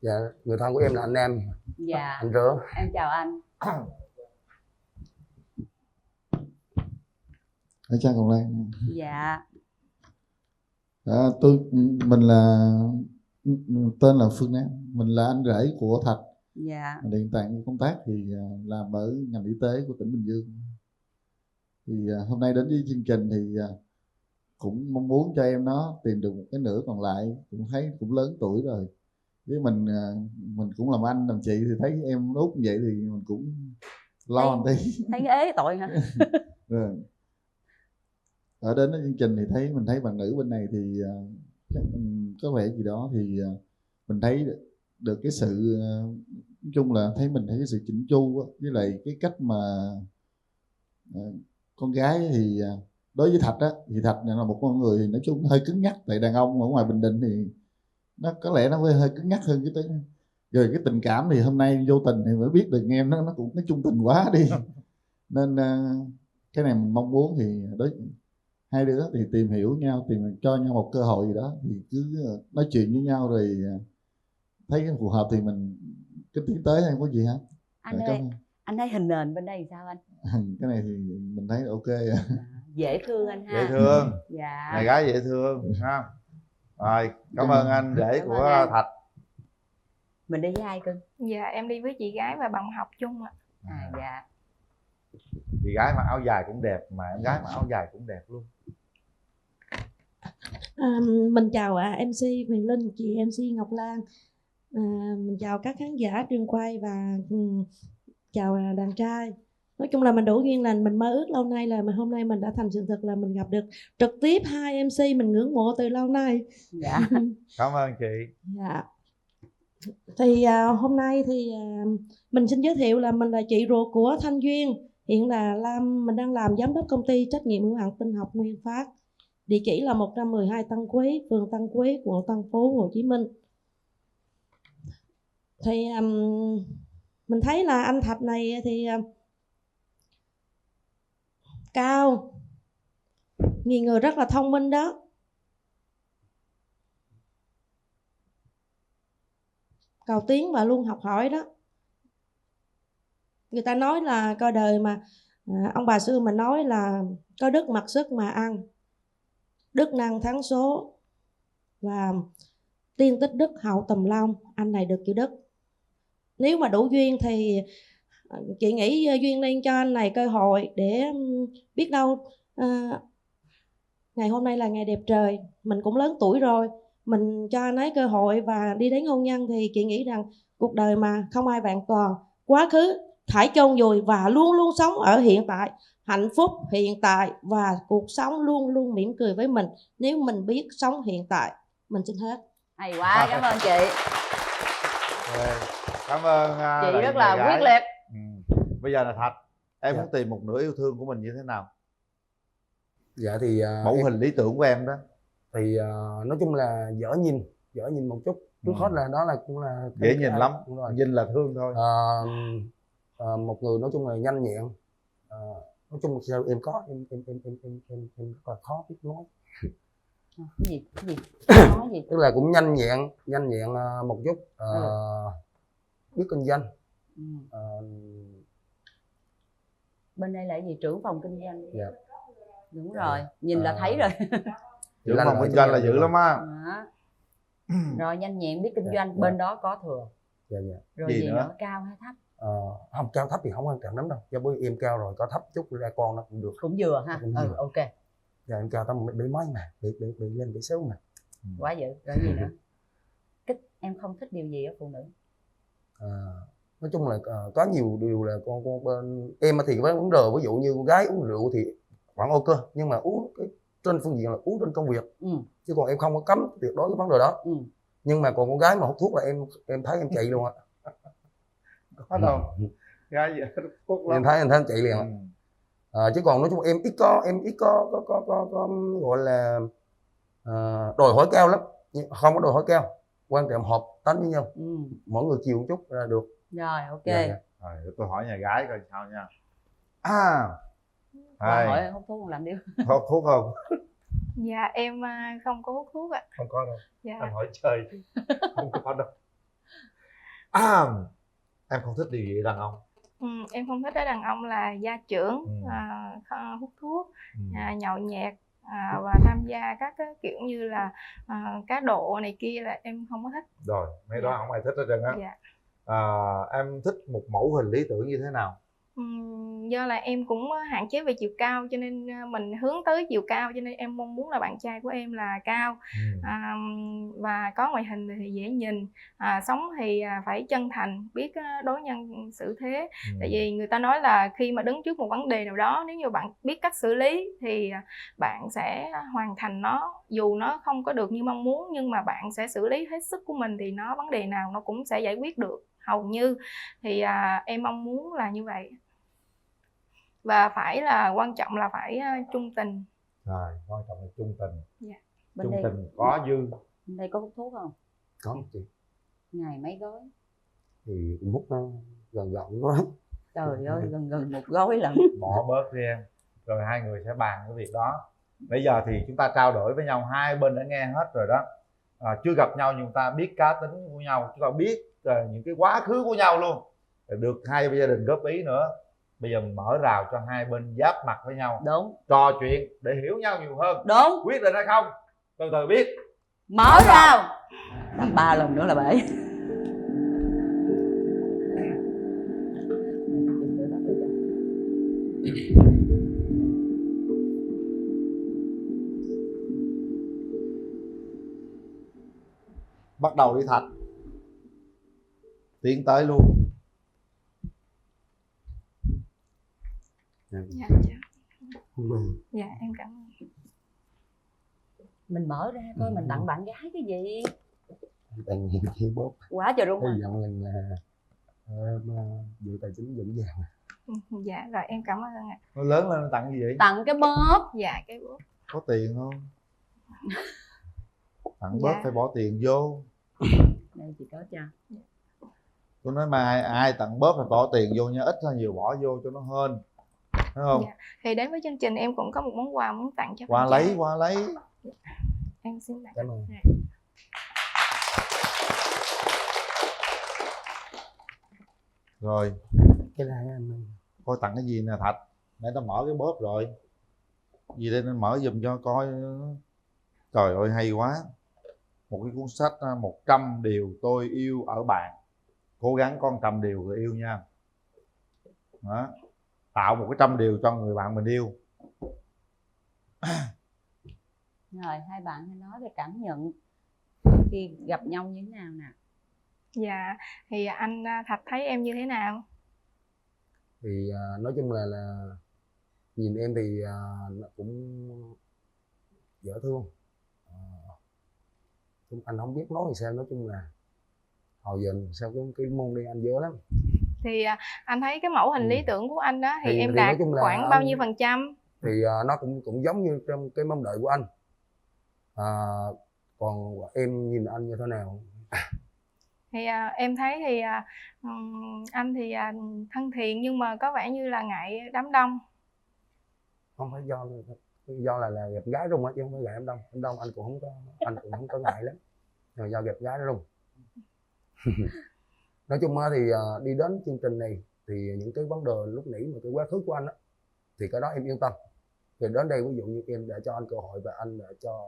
Dạ, người thân của em là anh em. Dạ. Anh Rửa. Em chào anh. Chào cậu Lan. Dạ. Mình là tên là Phương Nam, mình là anh rể của Thạch. Dạ. Hiện tại công tác thì làm ở ngành y tế của tỉnh Bình Dương. Thì hôm nay đến với chương trình thì cũng mong muốn cho em nó tìm được một cái nửa còn lại, cũng thấy cũng lớn tuổi rồi. Với mình cũng làm anh làm chị thì thấy em út như vậy thì mình cũng lo một tí. Thấy ế tội hả? Rồi. Ở đến với chương trình thì mình thấy bạn nữ bên này thì có vẻ gì đó thì mình thấy được cái sự nói chung là mình thấy cái sự chỉnh chu á, với lại cái cách mà con gái thì đối với Thạch á, thì Thạch này là một con người thì nói chung hơi cứng nhắc, tại đàn ông ở ngoài Bình Định thì nó có lẽ nó hơi cứng nhắc hơn cái tới. Rồi cái tình cảm thì hôm nay vô tình thì mới biết được em nó cũng nó trung tình quá đi. Nên cái này mình mong muốn thì hai đứa thì tìm hiểu nhau, tìm cho nhau một cơ hội gì đó thì cứ nói chuyện với nhau rồi thấy phù hợp thì mình cứ tiến tới. Em có gì hả? Anh ơi, anh thấy hình nền bên đây thì sao anh? Cái này thì mình thấy ok. Dễ thương anh ha. Dễ thương. Dạ. Này gái dễ thương ha. Rồi, cảm ơn anh rể của anh. Thạch. Mình đi với ai cưng? Dạ em đi với chị gái và bạn học chung ạ. Dạ. Chị gái mặc áo dài cũng đẹp, mà em gái mặc áo dài cũng đẹp luôn. Mình chào MC Huyền Linh, chị MC Ngọc Lan. Mình chào các khán giả trường quay và chào đàn trai. Nói chung là mình đủ duyên lành, mình mơ ước lâu nay là hôm nay mình đã thành sự thật là mình gặp được trực tiếp hai MC mình ngưỡng mộ từ lâu nay. Dạ. Cảm ơn chị. Dạ. Thì hôm nay thì mình xin giới thiệu là mình là chị ruột của Thanh Duyên. Hiện là mình đang làm giám đốc công ty trách nhiệm hữu hạn Tinh học Nguyên Phát. Địa chỉ là 112 Tân Quý, phường Tân Quý, quận Tân Phú, Hồ Chí Minh. Thì mình thấy là anh Thạch này thì cao, người rất là thông minh đó. Cầu tiến và luôn học hỏi đó. Người ta nói là coi đời mà ông bà xưa mình nói là có đức mặc sức mà ăn, đức năng thắng số, và tiên tích đức hậu tầm long. Anh này được chữ đức. Nếu mà đủ duyên thì chị nghĩ duyên nên cho anh này cơ hội để biết đâu ngày hôm nay là ngày đẹp trời, mình cũng lớn tuổi rồi, mình cho anh ấy cơ hội và đi đến hôn nhân. Thì chị nghĩ rằng cuộc đời mà không ai vẹn toàn, quá khứ thải chôn vùi và luôn luôn sống ở hiện tại, hạnh phúc hiện tại và cuộc sống luôn luôn mỉm cười với mình nếu mình biết sống hiện tại. Mình xin hết. Hay quá, cảm ơn chị. Cảm ơn chị rất là quyết liệt. Bây giờ là Thạch, em muốn tìm một nửa yêu thương của mình như thế nào? Dạ thì mẫu hình lý tưởng của em đó. Thì nói chung là dở nhìn một chút. Trước hết là đó là cũng là dễ nhìn lắm, nhìn là thương thôi. Một người nói chung là nhanh nhẹn. Nói chung là em có em rất là khó biết nói. Cái gì nói gì? Tức là cũng nhanh nhẹn một chút. Biết kinh doanh. Bên đây là gì? Trưởng phòng kinh doanh. Dạ. Đúng rồi, nhìn là thấy rồi. Trưởng phòng kinh doanh là dữ lắm á. Rồi nhanh nhẹn biết kinh doanh, bên đó có thừa. Dạ dạ. Rồi gì nữa? Cao hay thấp? Không, cao thấp thì không quan trọng lắm đâu. Do bố em cao rồi, có thấp chút ra con nó cũng được. Cũng vừa ha. Ok. Dạ em cao tầm bị mấy mà, bị lên bị xấu mà. Quá dữ. Rồi gì nữa? Em không thích điều gì ở phụ nữ? Nói chung là có nhiều điều là con bên em thì với vấn đề, ví dụ như con gái uống rượu thì vẫn ok, nhưng mà uống cái trên phương diện là uống trên công việc. Chứ còn em không có cấm tuyệt đối cái vấn đề đó. Nhưng mà còn con gái mà hút thuốc là em thấy em chạy luôn á. Có đâu gái gì hút thuốc lắm. Em thấy em chạy liền á. Chứ còn nói chung em ít có gọi là đòi hỏi cao lắm, không có đòi hỏi cao, quan trọng hợp tánh với nhau. Mỗi người chiều một chút là được. Rồi ok. Dạ. Rồi tôi hỏi nhà gái coi sao nha. Hỏi hút thuốc không làm điều. Hút thuốc không? Dạ em không có hút thuốc ạ. Không có đâu. Dạ. Anh hỏi chơi chứ không có đâu. Em không thích điều gì đàn ông? Em không thích ở đàn ông là gia trưởng, hút thuốc, nhậu nhẹt, và tham gia các cái kiểu như là cá độ này kia là em không có thích. Rồi mấy đó không ai thích hết trơn á. Dạ. Em thích một mẫu hình lý tưởng như thế nào? Do là em cũng hạn chế về chiều cao cho nên mình hướng tới chiều cao, cho nên em mong muốn là bạn trai của em là cao, và có ngoại hình thì dễ nhìn, sống thì phải chân thành, biết đối nhân xử thế. Tại vì người ta nói là khi mà đứng trước một vấn đề nào đó, nếu như bạn biết cách xử lý thì bạn sẽ hoàn thành nó, dù nó không có được như mong muốn nhưng mà bạn sẽ xử lý hết sức của mình thì vấn đề nào nó cũng sẽ giải quyết được hầu như. Thì em mong muốn là như vậy. Và phải là quan trọng là phải trung tình. Rồi, quan trọng là trung tình. Dạ. Trung tình có dư. Bên đây có hút thuốc không? Có chị. Ngày mấy gói? Thì hút nó gần quá. Trời ơi, gần một gói lận. Bỏ bớt đi em. Rồi hai người sẽ bàn cái việc đó. Bây giờ thì chúng ta trao đổi với nhau, hai bên đã nghe hết rồi đó. chưa gặp nhau nhưng ta biết cá tính của nhau, chúng ta biết những cái quá khứ của nhau luôn, được hai bên gia đình góp ý nữa. Bây giờ mình mở rào cho hai bên giáp mặt với nhau, đúng, trò chuyện để hiểu nhau nhiều hơn. Đúng. Quyết định hay không từ từ biết. Mở rào. Làm 3 lần nữa là bể. Bắt đầu đi Thạch, tiến tới luôn. Dạ, dạ em cảm ơn. Mình mở ra coi mình tặng bạn gái cái gì. Tặng những cái bóp Quá trời luôn. hy vọng rằng là vụ tài chính vững vàng. Dạ rồi em cảm ơn ạ. Nó lớn lên tặng gì vậy? Tặng cái bóp. Dạ cái bóp. Có tiền không? Tặng Dạ. bóp phải bỏ tiền vô. Đây chị có cho. Tôi nói mà ai tặng bóp phải bỏ tiền vô nha, ít hay nhiều bỏ vô cho nó hên, thấy không? Dạ. Thì đến với chương trình em cũng có một món quà muốn tặng cho Qua bạn lấy, trai. qua lấy. Em xin tặng. Cảm ơn. Dạ. Rồi Cái này anh coi tặng cái gì nè Thạch, nãy tao mở cái bóp rồi, gì đây nên mở giùm cho coi. Trời ơi hay quá, một cái cuốn sách 100 điều tôi yêu ở bạn, cố gắng có 100 điều người yêu nha. Đó. Tạo một cái 100 điều cho người bạn mình yêu. Rồi hai bạn hãy nói về cảm nhận khi gặp nhau như thế nào nè. Dạ thì anh Thạch thấy em như thế nào? thì nói chung là nhìn em thì nó cũng dễ thương. Anh không biết nói sao, nói chung là hồi giờ sao cái môn đi anh dễ lắm. Thì anh thấy cái mẫu hình lý tưởng của anh đó thì em thì đạt nói chung là khoảng bao nhiêu phần trăm? Thì nó cũng giống như trong cái mong đợi của anh. Còn em nhìn anh như thế nào? Thì em thấy thì anh thì thân thiện nhưng mà có vẻ như là ngại đám đông. Không phải do là gặp gái rung á, chứ không phải ngại đám đông anh cũng không có ngại lắm, nhưng do gặp gái rung. Nói chung thì đi đến chương trình này thì những cái vấn đề lúc nãy mà cái quá khứ của anh á thì cái đó em yên tâm. Thì đến đây ví dụ như em đã cho anh cơ hội và anh đã cho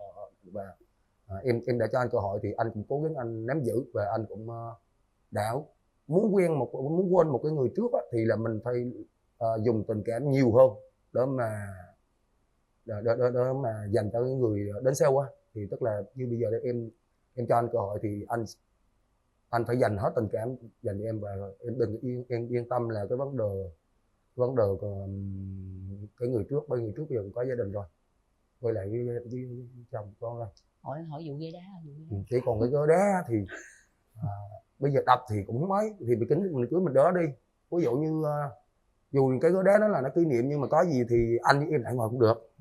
em đã cho anh cơ hội thì anh cũng cố gắng anh nắm giữ, và anh cũng đã muốn quên một cái người trước á, thì là mình phải dùng tình cảm nhiều hơn để mà dành cho cái người đến sau á. Thì tức là như bây giờ em cho anh cơ hội thì anh phải dành hết tình cảm dành cho em, và em đừng yên tâm là cái vấn đề cái người trước giờ cũng có gia đình rồi, quay lại với chồng con rồi. Hỏi vụ ghế đá. Chỉ còn cái ghế đá thì bây giờ đập thì cũng mấy thì mình cưới mình đỡ đi. Ví dụ như dù cái ghế đá đó là nó kỷ niệm, nhưng mà có gì thì anh với em lại ngồi cũng được,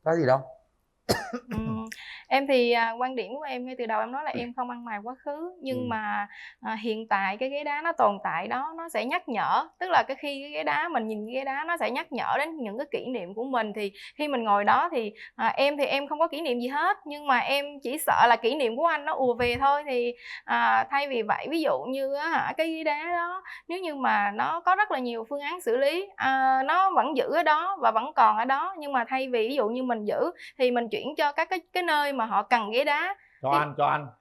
có gì đâu. Em thì quan điểm của em ngay từ đầu em nói là em không ăn mài quá khứ, nhưng mà hiện tại cái ghế đá nó tồn tại đó, nó sẽ nhắc nhở, tức là khi cái ghế đá mình nhìn cái ghế đá nó sẽ nhắc nhở đến những cái kỷ niệm của mình. Thì khi mình ngồi đó thì em không có kỷ niệm gì hết, nhưng mà em chỉ sợ là kỷ niệm của anh nó ùa về thôi. Thì thay vì vậy, ví dụ như cái ghế đá đó nếu như mà nó có rất là nhiều phương án xử lý, nó vẫn giữ ở đó và vẫn còn ở đó, nhưng mà thay vì ví dụ như mình giữ thì mình chuyển cho các cái nơi mà họ cần ghế đá. Cho anh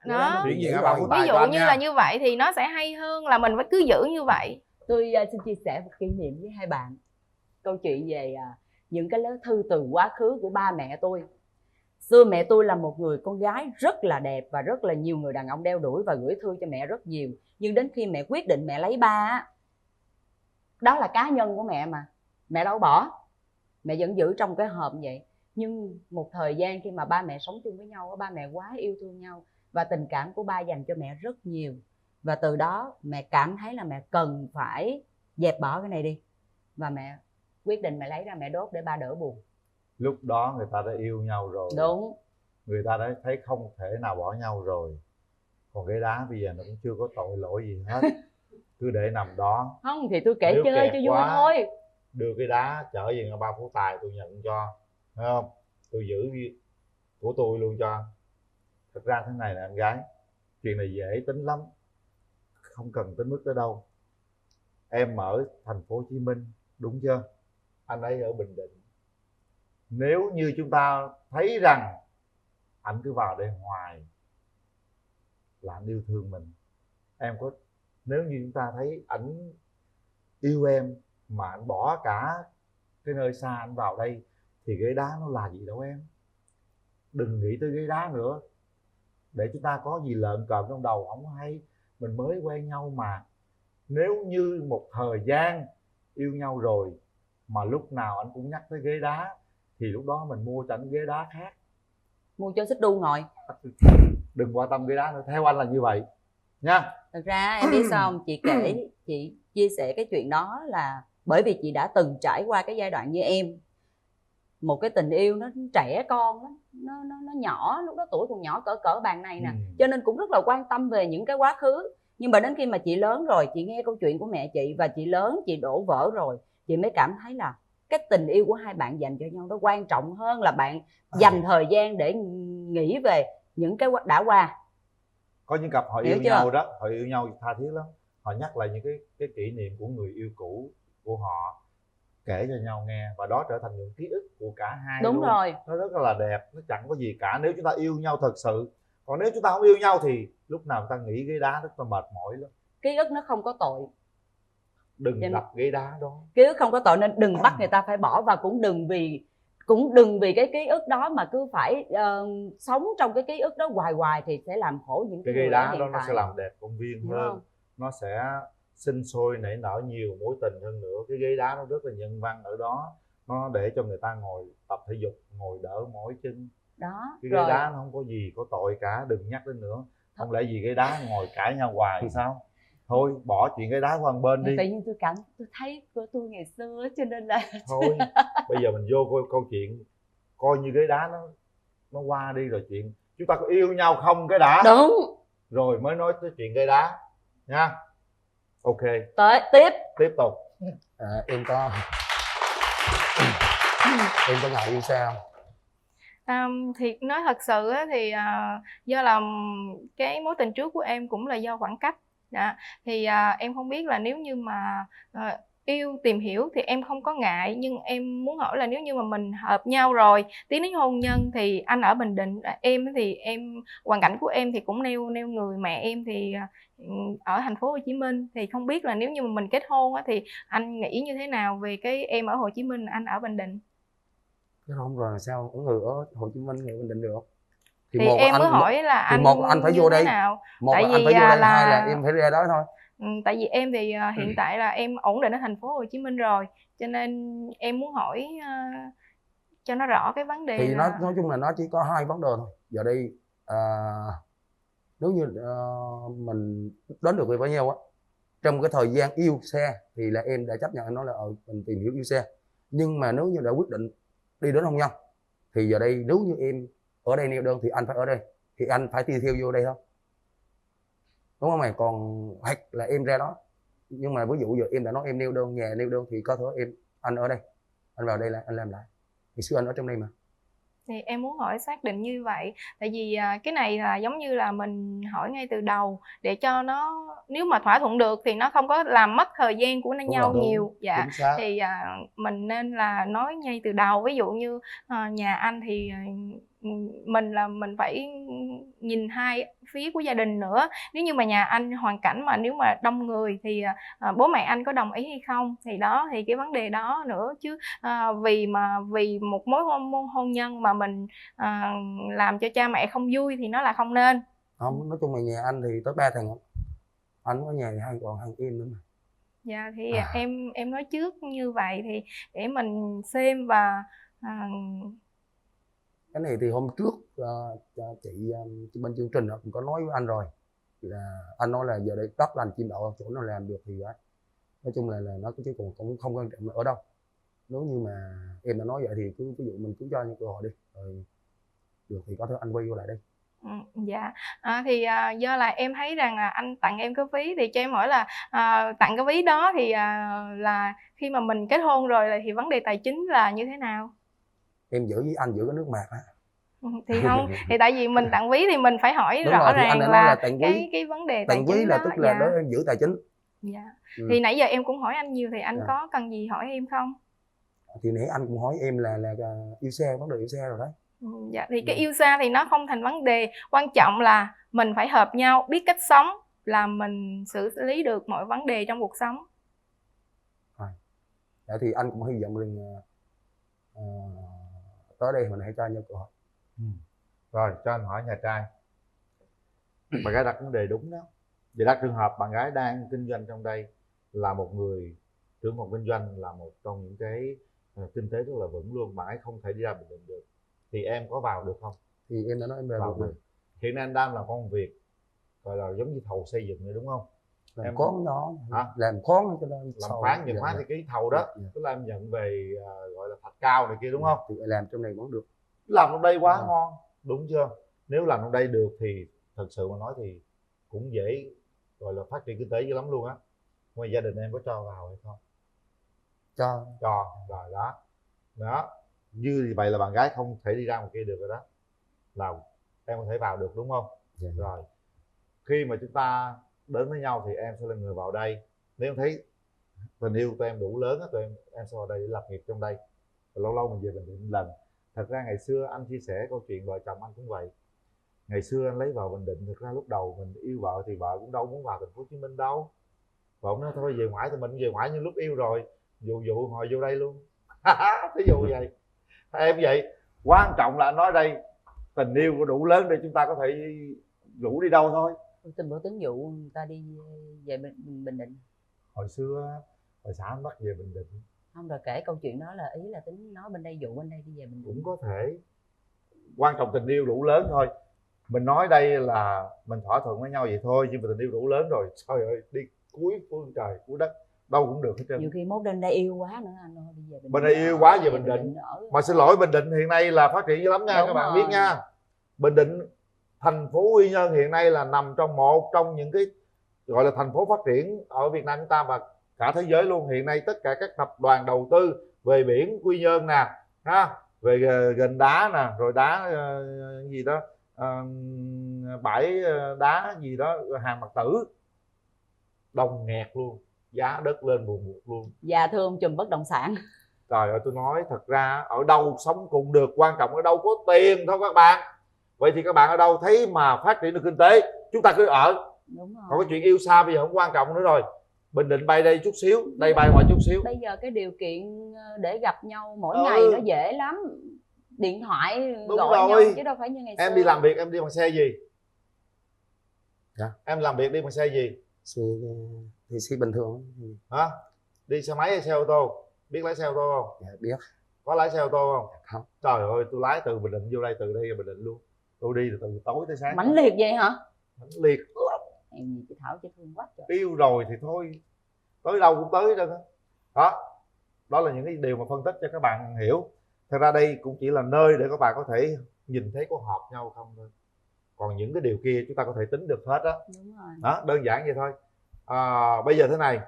Đó. chuyển gì Ba Phú Tài Ví dụ như là như vậy thì nó sẽ hay hơn là mình phải cứ giữ như vậy. Tôi xin chia sẻ một kỷ niệm với hai bạn. Câu chuyện về những cái lá thư từ quá khứ của ba mẹ tôi. Xưa mẹ tôi là một người con gái rất là đẹp và rất là nhiều người đàn ông đeo đuổi và gửi thư cho mẹ rất nhiều. Nhưng đến khi mẹ quyết định mẹ lấy ba, đó là cá nhân của mẹ mà, mẹ đâu bỏ, mẹ vẫn giữ trong cái hộp vậy. Nhưng một thời gian khi mà ba mẹ sống chung với nhau, ba mẹ quá yêu thương nhau và tình cảm của ba dành cho mẹ rất nhiều. Và từ đó mẹ cảm thấy là mẹ cần phải dẹp bỏ cái này đi, và mẹ quyết định mẹ lấy ra mẹ đốt để ba đỡ buồn. Lúc đó người ta đã yêu nhau rồi. Đúng. Người ta đã thấy không thể nào bỏ nhau rồi. Còn cái đá bây giờ nó cũng chưa có tội lỗi gì hết. Cứ để nằm đó. Không thì tôi kể chơi cho vui thôi. Đưa cái đá trở về Ba Phú Tài tôi nhận cho, thấy không? Tôi giữ của tôi luôn cho. Thật ra thế này nè em gái, chuyện này dễ tính lắm, không cần tới mức tới đâu. Em ở thành phố Hồ Chí Minh đúng chưa, anh ấy ở Bình Định. Nếu như chúng ta thấy rằng anh cứ vào đây hoài là anh yêu thương mình, em có, nếu như chúng ta thấy ảnh yêu em mà anh bỏ cả cái nơi xa anh vào đây thì ghế đá nó là gì đâu em. Đừng nghĩ tới ghế đá nữa, để chúng ta có gì lợn cợn trong đầu không hay. Mình mới quen nhau mà. Nếu như một thời gian yêu nhau rồi mà lúc nào anh cũng nhắc tới ghế đá thì lúc đó mình mua cho anh ghế đá khác, mua cho xích đu ngồi. Đừng quan tâm ghế đá nữa, theo anh là như vậy nha. Thật ra em biết sao không? Chị kể, chị chia sẻ cái chuyện đó là bởi vì chị đã từng trải qua cái giai đoạn như em. Một cái tình yêu nó trẻ con lắm, nó nhỏ, lúc đó tuổi còn nhỏ cỡ bàn này nè, cho nên cũng rất là quan tâm về những cái quá khứ. Nhưng mà đến khi mà chị lớn rồi, chị nghe câu chuyện của mẹ chị và chị lớn, chị đổ vỡ rồi, chị mới cảm thấy là cái tình yêu của hai bạn dành cho nhau nó quan trọng hơn là bạn dành thời gian để nghĩ về những cái đã qua. Có những cặp họ yêu nhau đó, họ yêu nhau tha thiết lắm, họ nhắc lại những cái kỷ niệm của người yêu cũ của họ, kể cho nhau nghe, và đó trở thành những ký ức của cả hai. Đúng luôn. rồi, nó rất là đẹp, nó chẳng có gì cả nếu chúng ta yêu nhau thật sự. Còn nếu chúng ta không yêu nhau thì lúc nào chúng ta nghĩ ghế đá rất là mệt mỏi lắm. ký ức nó không có tội, đừng đập ghế đá đó. Ký ức không có tội nên đừng bắt người ta phải bỏ, và cũng đừng vì cái ký ức đó mà cứ phải sống trong cái ký ức đó hoài thì sẽ làm khổ những cái ghế đá đó. Nó tại. sẽ làm đẹp công viên hơn, nó sẽ sinh sôi nảy nở nhiều mối tình hơn nữa. Cái ghế đá nó rất là nhân văn ở đó, nó để cho người ta ngồi tập thể dục, ngồi đỡ mỏi chân đó. Cái ghế đá nó không có gì có tội cả, đừng nhắc đến nữa. Không lẽ gì ghế đá ngồi cãi nhau hoài thì sao? Thôi bỏ chuyện ghế đá qua một bên đi. Tự nhiên tôi thấy của tôi ngày xưa cho nên là thôi bây giờ mình vô câu chuyện, coi như ghế đá nó qua đi rồi, chuyện chúng ta có yêu nhau không cái đã, đúng rồi mới nói tới chuyện ghế đá nha. Ok, tiếp tục. Em có ngại yêu sao? Thì nói thật sự á, thì do là cái mối tình trước của em cũng là do khoảng cách. Thì em không biết là nếu như mà yêu tìm hiểu thì em không có ngại, nhưng em muốn hỏi là nếu như mà mình hợp nhau rồi tiến đến hôn nhân thì anh ở Bình Định, em thì hoàn cảnh của em thì cũng neo người, mẹ em thì ở thành phố Hồ Chí Minh, thì không biết là nếu như mà mình kết hôn á, thì anh nghĩ như thế nào về cái em ở Hồ Chí Minh, anh ở Bình Định? Kết hôn rồi là sao người ở Hồ Chí Minh, người Bình Định được? Thì em mới hỏi là anh một là anh phải vô đây nào? một tại là vì anh phải vô đây, hai là em phải ra đó thôi. Tại vì em thì hiện tại là em ổn định ở thành phố Hồ Chí Minh rồi, cho nên em muốn hỏi cho nó rõ cái vấn đề. Thì nó nói chung là nó chỉ có hai vấn đề thôi. Giờ đây nếu như mình đến được với bao nhiêu á, trong cái thời gian yêu xe thì là em đã chấp nhận, em nói là mình tìm hiểu yêu xe. Nhưng mà nếu như đã quyết định đi đến hôn nhân thì giờ đây nếu như em ở đây neo đơn thì anh phải ở đây, thì anh phải đi theo vô đây thôi, đúng không mày? Còn hoặc là em ra đó, nhưng mà ví dụ giờ em đã nói em neo đơn, nhà neo đơn thì có thể anh ở đây, anh vào đây là anh làm lại. Thì xưa anh ở trong đây mà. Thì em muốn hỏi xác định như vậy, tại vì cái này là giống như là mình hỏi ngay từ đầu để cho nó, nếu mà thỏa thuận được thì nó không có làm mất thời gian của nhau nhiều. Dạ, thì mình nên là nói ngay từ đầu. Ví dụ như nhà anh thì mình phải nhìn hai phía của gia đình nữa. Nếu như mà nhà anh hoàn cảnh mà nếu mà đông người thì bố mẹ anh có đồng ý hay không, thì đó, thì cái vấn đề đó nữa. Chứ vì một mối hôn nhân mà mình làm cho cha mẹ không vui thì nó là không nên. Không, nói chung là nhà anh thì tới 3 thằng, anh ở nhà thì còn hai em nữa mà. Dạ, thì em nói trước như vậy thì để mình xem. Và cái này thì hôm trước chị bên chương trình cũng có nói với anh rồi, là anh nói là giờ đây đất lành chim đậu, chỗ nào làm được thì đó. Nói chung là nó chứ cũng không quan trọng là ở đâu. Nếu như mà em đã nói vậy thì cứ ví dụ mình cứ cho những cơ hội đi, rồi được thì có thể anh quay vô lại đây. Dạ, thì do là em thấy rằng là anh tặng em cái ví, thì cho em hỏi là tặng cái ví đó thì là khi mà mình kết hôn rồi thì vấn đề tài chính là như thế nào? Em giữ với anh giữ cái nước mạc á. Thì không, thì tại vì mình tặng ví thì mình phải hỏi Đúng rõ rồi, thì ràng anh đã nói là là tặng ví. cái vấn đề tài Tặng ví chính là đó. tức là Dạ. đối em giữ tài chính. Dạ. Ừ. Thì nãy giờ em cũng hỏi anh nhiều thì anh Dạ. có cần gì hỏi em không? Thì nãy anh cũng hỏi em là yêu xa, vấn đề yêu xa rồi đấy. Dạ, thì cái yêu xa thì nó không thành vấn đề, quan trọng là mình phải hợp nhau, biết cách sống là mình xử lý được mọi vấn đề trong cuộc sống. Dạ, thì anh cũng hy vọng rằng tới đây mình hãy cho nhau cơ hội. Rồi cho anh hỏi nhà trai. Bạn gái đặt vấn đề đúng đó. Vậy đặt trường hợp bạn gái đang kinh doanh trong đây, là một người trưởng phòng kinh doanh, là một trong những cái kinh tế rất là vững luôn, bạn ấy không thể đi ra Bình Định được, thì em có vào được không? Thì em đã nói em vào được. Hiện nay anh đang làm công việc gọi là giống như thầu xây dựng nữa đúng không? Làm em khoán đó. Hả? Làm khoán cho nên làm khoán nhận khoán thì cái thầu đó tức là em nhận về gọi là thạch cao này kia đúng không? Thì làm trong này vẫn được. Làm trong đây quá ngon, đúng chưa? Nếu làm trong đây được thì thật sự mà nói thì cũng dễ gọi là phát triển kinh tế dữ lắm luôn á. Ngoài gia đình em có cho vào hay không? Cho rồi đó như vậy là bạn gái không thể đi ra ngoài kia được rồi đó, là em có thể vào được đúng không? Rồi khi mà chúng ta đến với nhau thì em sẽ là người vào đây. Nếu em thấy tình yêu của em đủ lớn á, tụi em sẽ vào đây để lập nghiệp trong đây. Và lâu lâu mình về Bình Định lần. Thật ra ngày xưa anh chia sẻ câu chuyện vợ chồng anh cũng vậy. Ngày xưa anh lấy vợ Bình Định, thực ra lúc đầu mình yêu vợ thì vợ cũng đâu muốn vào thành phố Hồ Chí Minh đâu. Vợ nói thôi về ngoại thì mình về ngoại, nhưng lúc yêu rồi dụ hồi vô đây luôn. Thí dụ vậy. Em vậy, quan trọng là anh nói đây, tình yêu có đủ lớn để chúng ta có thể rủ đi đâu thôi. Tình bữa tính dụ người ta đi về Bình Định. Hồi xưa hồi xã anh bắt về Bình Định. Không, rồi kể câu chuyện đó là ý là tính nói bên đây dụ bên đây đi về Bình Định. Cũng có thể. Quan trọng tình yêu đủ lớn thôi. Mình nói đây là mình thỏa thuận với nhau vậy thôi, nhưng mà tình yêu đủ lớn rồi, trời ơi, đi cuối phương trời cuối đất đâu cũng được hết trơn. Nhiều khi mốt bên đây yêu quá nữa anh ơi, đi về Bình Định. Bên đây yêu quá về Bình Định. Mà xin lỗi, Bình Định hiện nay là phát triển dữ lắm nha. Đúng các bạn biết nha. Bình Định, thành phố Quy Nhơn hiện nay là nằm trong một trong những cái gọi là thành phố phát triển ở Việt Nam chúng ta và cả thế giới luôn. Hiện nay tất cả các tập đoàn đầu tư về biển Quy Nhơn nè, ha, về gành đá nè, rồi đá gì đó, bãi đá gì đó, Hàn Mặc Tử, đông nghẹt luôn, giá đất lên buồn bụt luôn. Dạ thưa ông chùm bất động sản. Trời ơi, tôi nói thật ra ở đâu sống cũng được, quan trọng ở đâu có tiền thôi các bạn. Vậy thì các bạn ở đâu thấy mà phát triển được kinh tế, chúng ta cứ ở. Đúng rồi. Còn cái chuyện yêu xa bây giờ không quan trọng nữa rồi. Bình Định bay đây chút xíu, đây bay ngoài chút xíu. Bây giờ cái điều kiện để gặp nhau mỗi ngày nó dễ lắm. Điện thoại đúng gọi rồi. nhau chứ đâu phải như ngày xưa. Em đi làm việc em đi bằng xe gì? Em làm việc đi bằng xe gì? Xe bình thường. Hả? Đi xe máy hay xe ô tô? Biết lái xe ô tô không? Dạ biết. Có lái xe ô tô không? Không. Trời ơi, tôi lái từ Bình Định vô đây, từ đây ra Bình Định luôn. Tôi đi từ tối tới sáng. Mãnh liệt vậy hả? Mãnh liệt lắm. Em gì chị Thảo chứ thương quá trời. Yêu rồi thì thôi, tới đâu cũng tới đó. Đó là những cái điều mà phân tích cho các bạn hiểu. Thật ra đây cũng chỉ là nơi để các bạn có thể nhìn thấy có hợp nhau không thôi. Còn những cái điều kia chúng ta có thể tính được hết đó. Đúng rồi. Đó, đơn giản vậy thôi. Bây giờ thế này,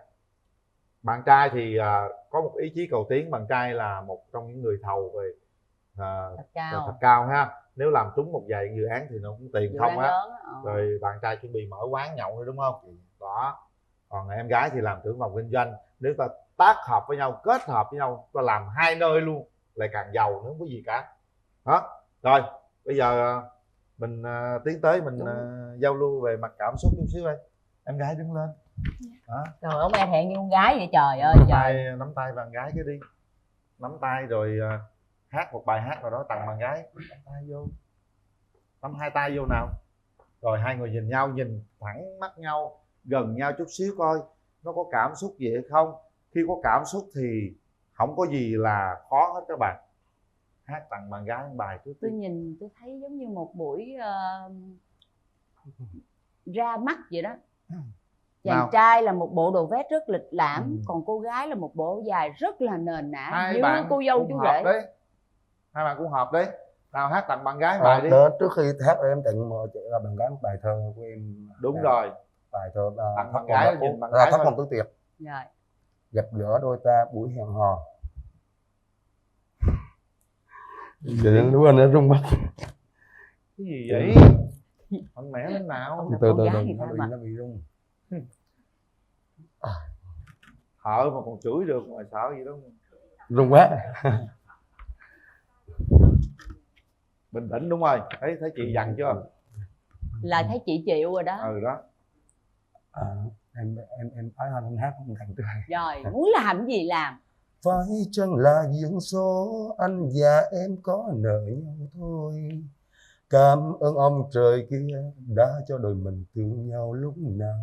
bạn trai thì có một ý chí cầu tiến. Bạn trai là một trong những người thầu về thạch cao ha. Nếu làm trúng một vài dự án thì nó cũng tiền không á. Rồi bạn trai chuẩn bị mở quán nhậu nữa đúng không? Đó. Còn em gái thì làm trưởng phòng kinh doanh. Nếu ta tác hợp với nhau, kết hợp với nhau, ta làm hai nơi luôn, lại càng giàu nữa, không có gì cả. Đó. Rồi bây giờ mình tiến tới mình giao lưu về mặt cảm xúc chút xíu đây. Em gái đứng lên. Đó. Trời, ông nghe thẹn như con gái vậy trời ơi trời. Nắm tay bạn gái cái đi. Nắm tay rồi hát một bài hát nào đó tặng bạn gái. Nắm tay vô. Nắm hai tay vô nào. Rồi hai người nhìn nhau, nhìn thẳng mắt nhau, gần nhau chút xíu coi nó có cảm xúc gì hay không. Khi có cảm xúc thì không có gì là khó hết các bạn. Hát tặng bạn gái một bài trước. Tôi nhìn tôi thấy giống như một buổi ra mắt vậy đó. Chàng trai là một bộ đồ vest rất lịch lãm, còn cô gái là một bộ dài rất là nền nã. Hai như bạn cô dâu chú rể đấy. Hai bạn cũng hợp đấy. Nào hát tặng bạn gái bài đi. Đó, trước khi hát em tặng bạn gái một bài thơ của em. Đúng rồi. Bài thơ tặng bạn gái nhìn bạn gái Thất Hồng Tứ Tuyệt. Rồi. Gặp gỡ đôi ta buổi hẹn hò. Vậy lúc anh đã rung mắt. Cái gì vậy? Mạnh mẽ lên nào. từ từ nó bị rung. Thợ mà còn chửi được mà sợ gì đó. Rung quá. Bình tĩnh, đúng rồi. Thấy chị dặn chưa? Là thấy chị chịu rồi đó. Ừ đó. Em nói thôi, em hát không thành tươi. Rồi muốn làm gì làm. Phải chăng là duyên số anh và em có nợ nhau thôi. Cảm ơn ông trời kia đã cho đôi mình thương nhau lúc nào.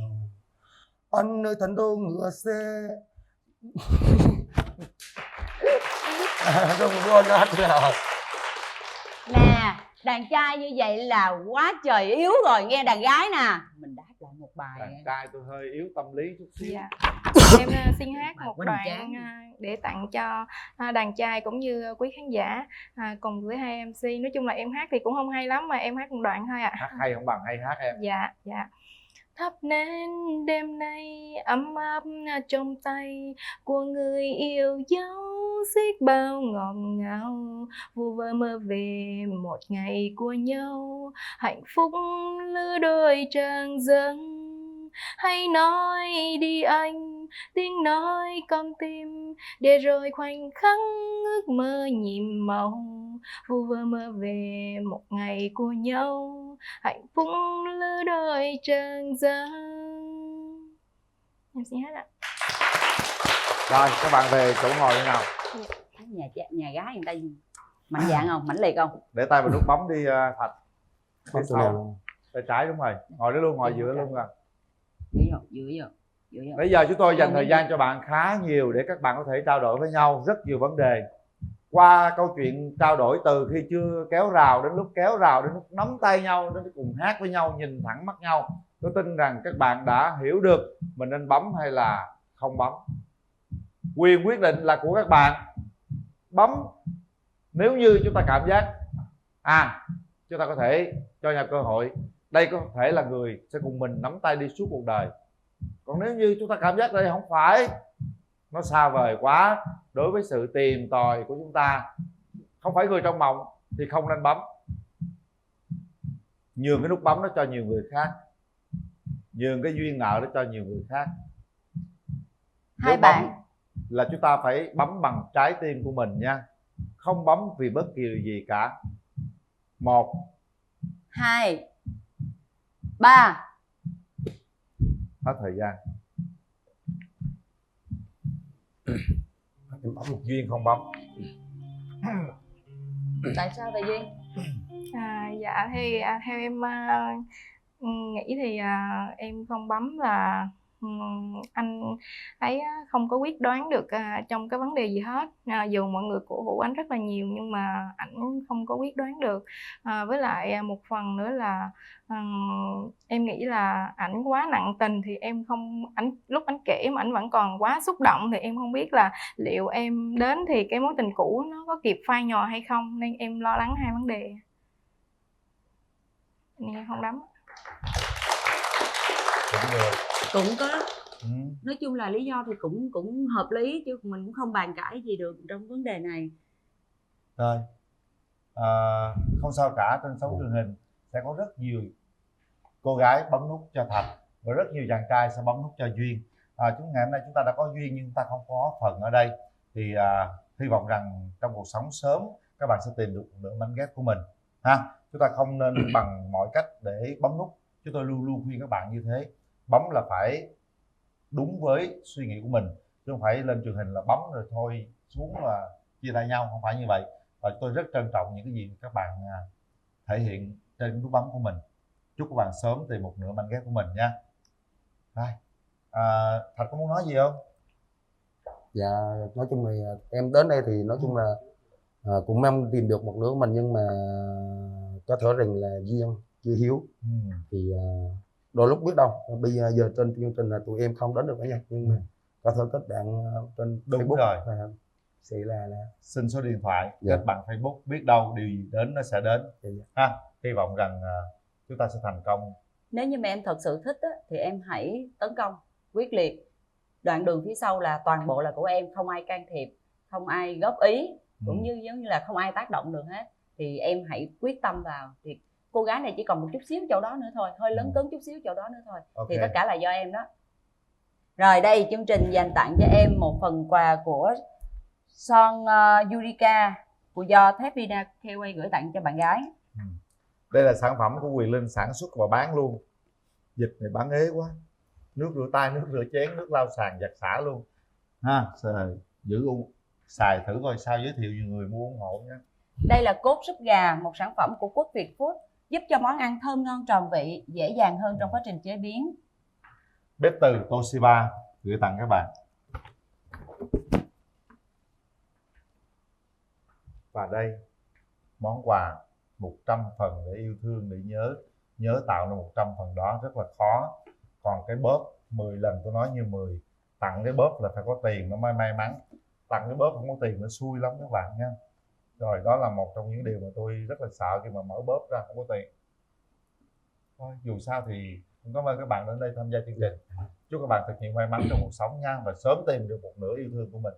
Anh nơi thành đô ngựa xe. Không quên hết rồi. Nè, đàn trai như vậy là quá trời yếu rồi, nghe đàn gái nè. Mình đáp lại một bài. Đàn trai tôi hơi yếu tâm lý chút xíu. Dạ. Em xin hát một đoạn để tặng cho đàn trai cũng như quý khán giả cùng với hai MC. Nói chung là em hát thì cũng không hay lắm, mà em hát một đoạn thôi ạ. Hát hay không bằng hay hát em. Dạ, dạ. Thắp nến đêm nay ấm áp trong tay của người yêu dấu, xiết bao ngọt ngào, vu vơ mơ về một ngày của nhau, hạnh phúc lứa đôi trăng dâng. Hãy nói đi anh, tiếng nói con tim, để rồi khoảnh khắc ước mơ nhiệm màu, vu vơ mơ về một ngày của nhau, hạnh phúc lứa đôi trăng dâng. Em xin hết ạ. Rồi các bạn về chỗ ngồi thế nào? Thấy nhà gái người ta mạnh dạn không, mãnh liệt không? Để tay vào nút bấm đi Thạch. Bấm chỗ nào luôn? Tay trái, đúng rồi. Ngồi đó luôn, ngồi giữa luôn à. Giữa. Bây giờ chúng tôi dành thời gian cho bạn khá nhiều để các bạn có thể trao đổi với nhau rất nhiều vấn đề. Qua câu chuyện trao đổi từ khi chưa kéo rào đến lúc kéo rào, đến lúc nắm tay nhau, đến lúc cùng hát với nhau, nhìn thẳng mắt nhau, tôi tin rằng các bạn đã hiểu được mình nên bấm hay là không bấm. Quyền quyết định là của các bạn. Bấm nếu như chúng ta cảm giác chúng ta có thể cho nhau cơ hội. Đây có thể là người sẽ cùng mình nắm tay đi suốt cuộc đời. Còn nếu như chúng ta cảm giác đây không phải, nó xa vời quá đối với sự tìm tòi của chúng ta, không phải người trong mộng, thì không nên bấm. Nhường cái nút bấm đó cho nhiều người khác, nhường cái duyên nợ đó cho nhiều người khác. Hai bạn là chúng ta phải bấm bằng trái tim của mình nha, không bấm vì bất kỳ điều gì cả. 1 2 3. Hết thời gian. Em bấm một Duyên không bấm. Tại sao vậy Duyên? Dạ thì theo em nghĩ thì em không bấm là anh ấy không có quyết đoán được trong cái vấn đề gì hết. Dù mọi người cổ vũ anh rất là nhiều nhưng mà ảnh không có quyết đoán được. Với lại một phần nữa là em nghĩ là ảnh quá nặng tình, thì em không, lúc ảnh kể mà ảnh vẫn còn quá xúc động, thì em không biết là liệu em đến thì cái mối tình cũ nó có kịp phai nhòa hay không, nên em lo lắng hai vấn đề nên em không đắm. Cũng có. Nói chung là lý do thì cũng hợp lý, chứ mình cũng không bàn cãi gì được trong vấn đề này. Rồi không sao cả. Trên sóng truyền hình sẽ có rất nhiều cô gái bấm nút cho Thạch và rất nhiều chàng trai sẽ bấm nút cho Duyên. Ngày hôm nay chúng ta đã có duyên nhưng chúng ta không có phần ở đây, thì hy vọng rằng trong cuộc sống sớm các bạn sẽ tìm được nửa mảnh ghép của mình ha. Chúng ta không nên bằng mọi cách để bấm nút. Chúng tôi luôn luôn khuyên các bạn như thế. Bấm là phải đúng với suy nghĩ của mình, chứ không phải lên truyền hình là bấm rồi thôi xuống là chia tay nhau, không phải như vậy. Và tôi rất trân trọng những cái gì các bạn thể hiện trên nút bấm của mình. Chúc các bạn sớm tìm một nửa mảnh ghép của mình nha. Rồi, Thạch có muốn nói gì không? Dạ, nói chung là em đến đây thì nói chung là cũng mong tìm được một nửa mình, nhưng mà có thể rằng là duyên chưa hiếu. Thì đôi lúc biết đâu bây giờ trên chương trình là tụi em không đến được với nhau, nhưng mà có thể kết bạn trên Đúng Facebook rồi. Sẽ là xin số điện thoại, kết bạn Facebook, biết đâu điều gì đến nó sẽ đến. Ha, hy vọng rằng chúng ta sẽ thành công. Nếu như mà em thật sự thích á, thì em hãy tấn công quyết liệt. Đoạn đường phía sau là toàn bộ là của em, không ai can thiệp, không ai góp ý, cũng như giống như là không ai tác động được hết. Thì em hãy quyết tâm vào. Thì cô gái này chỉ còn một chút xíu chỗ đó nữa thôi, hơi lớn cứng chút xíu chỗ đó nữa thôi. Thì tất cả là do em đó. Rồi đây, chương trình dành tặng cho em một phần quà của son Yurika của do Thép Vida KW gửi tặng cho bạn gái. Đây là sản phẩm của Quyền Linh sản xuất và bán luôn. Dịch này bán ế quá. Nước rửa tay, nước rửa chén, nước lau sàn, giặt xả luôn ha. Giữ xài thử coi sao, giới thiệu nhiều người mua ủng hộ nhé. Đây là cốt súp gà, một sản phẩm của Quốc Việt Food, giúp cho món ăn thơm ngon tròn vị, dễ dàng hơn trong quá trình chế biến. Bếp từ Toshiba gửi tặng các bạn. Và đây, món quà 100 phần để yêu thương, để nhớ tạo ra 100 phần đó rất là khó. Còn cái bóp 10 lần tôi nói như 10. Tặng cái bóp là phải có tiền nó mới may mắn. Tặng cái bóp không có tiền nó xui lắm các bạn nha. Rồi đó là một trong những điều mà tôi rất là sợ khi mà mở bóp ra không có tiền. Thôi dù sao thì cũng cảm ơn các bạn đến đây tham gia chương trình. Chúc các bạn thật nhiều may mắn trong cuộc sống nha, và sớm tìm được một nửa yêu thương của mình.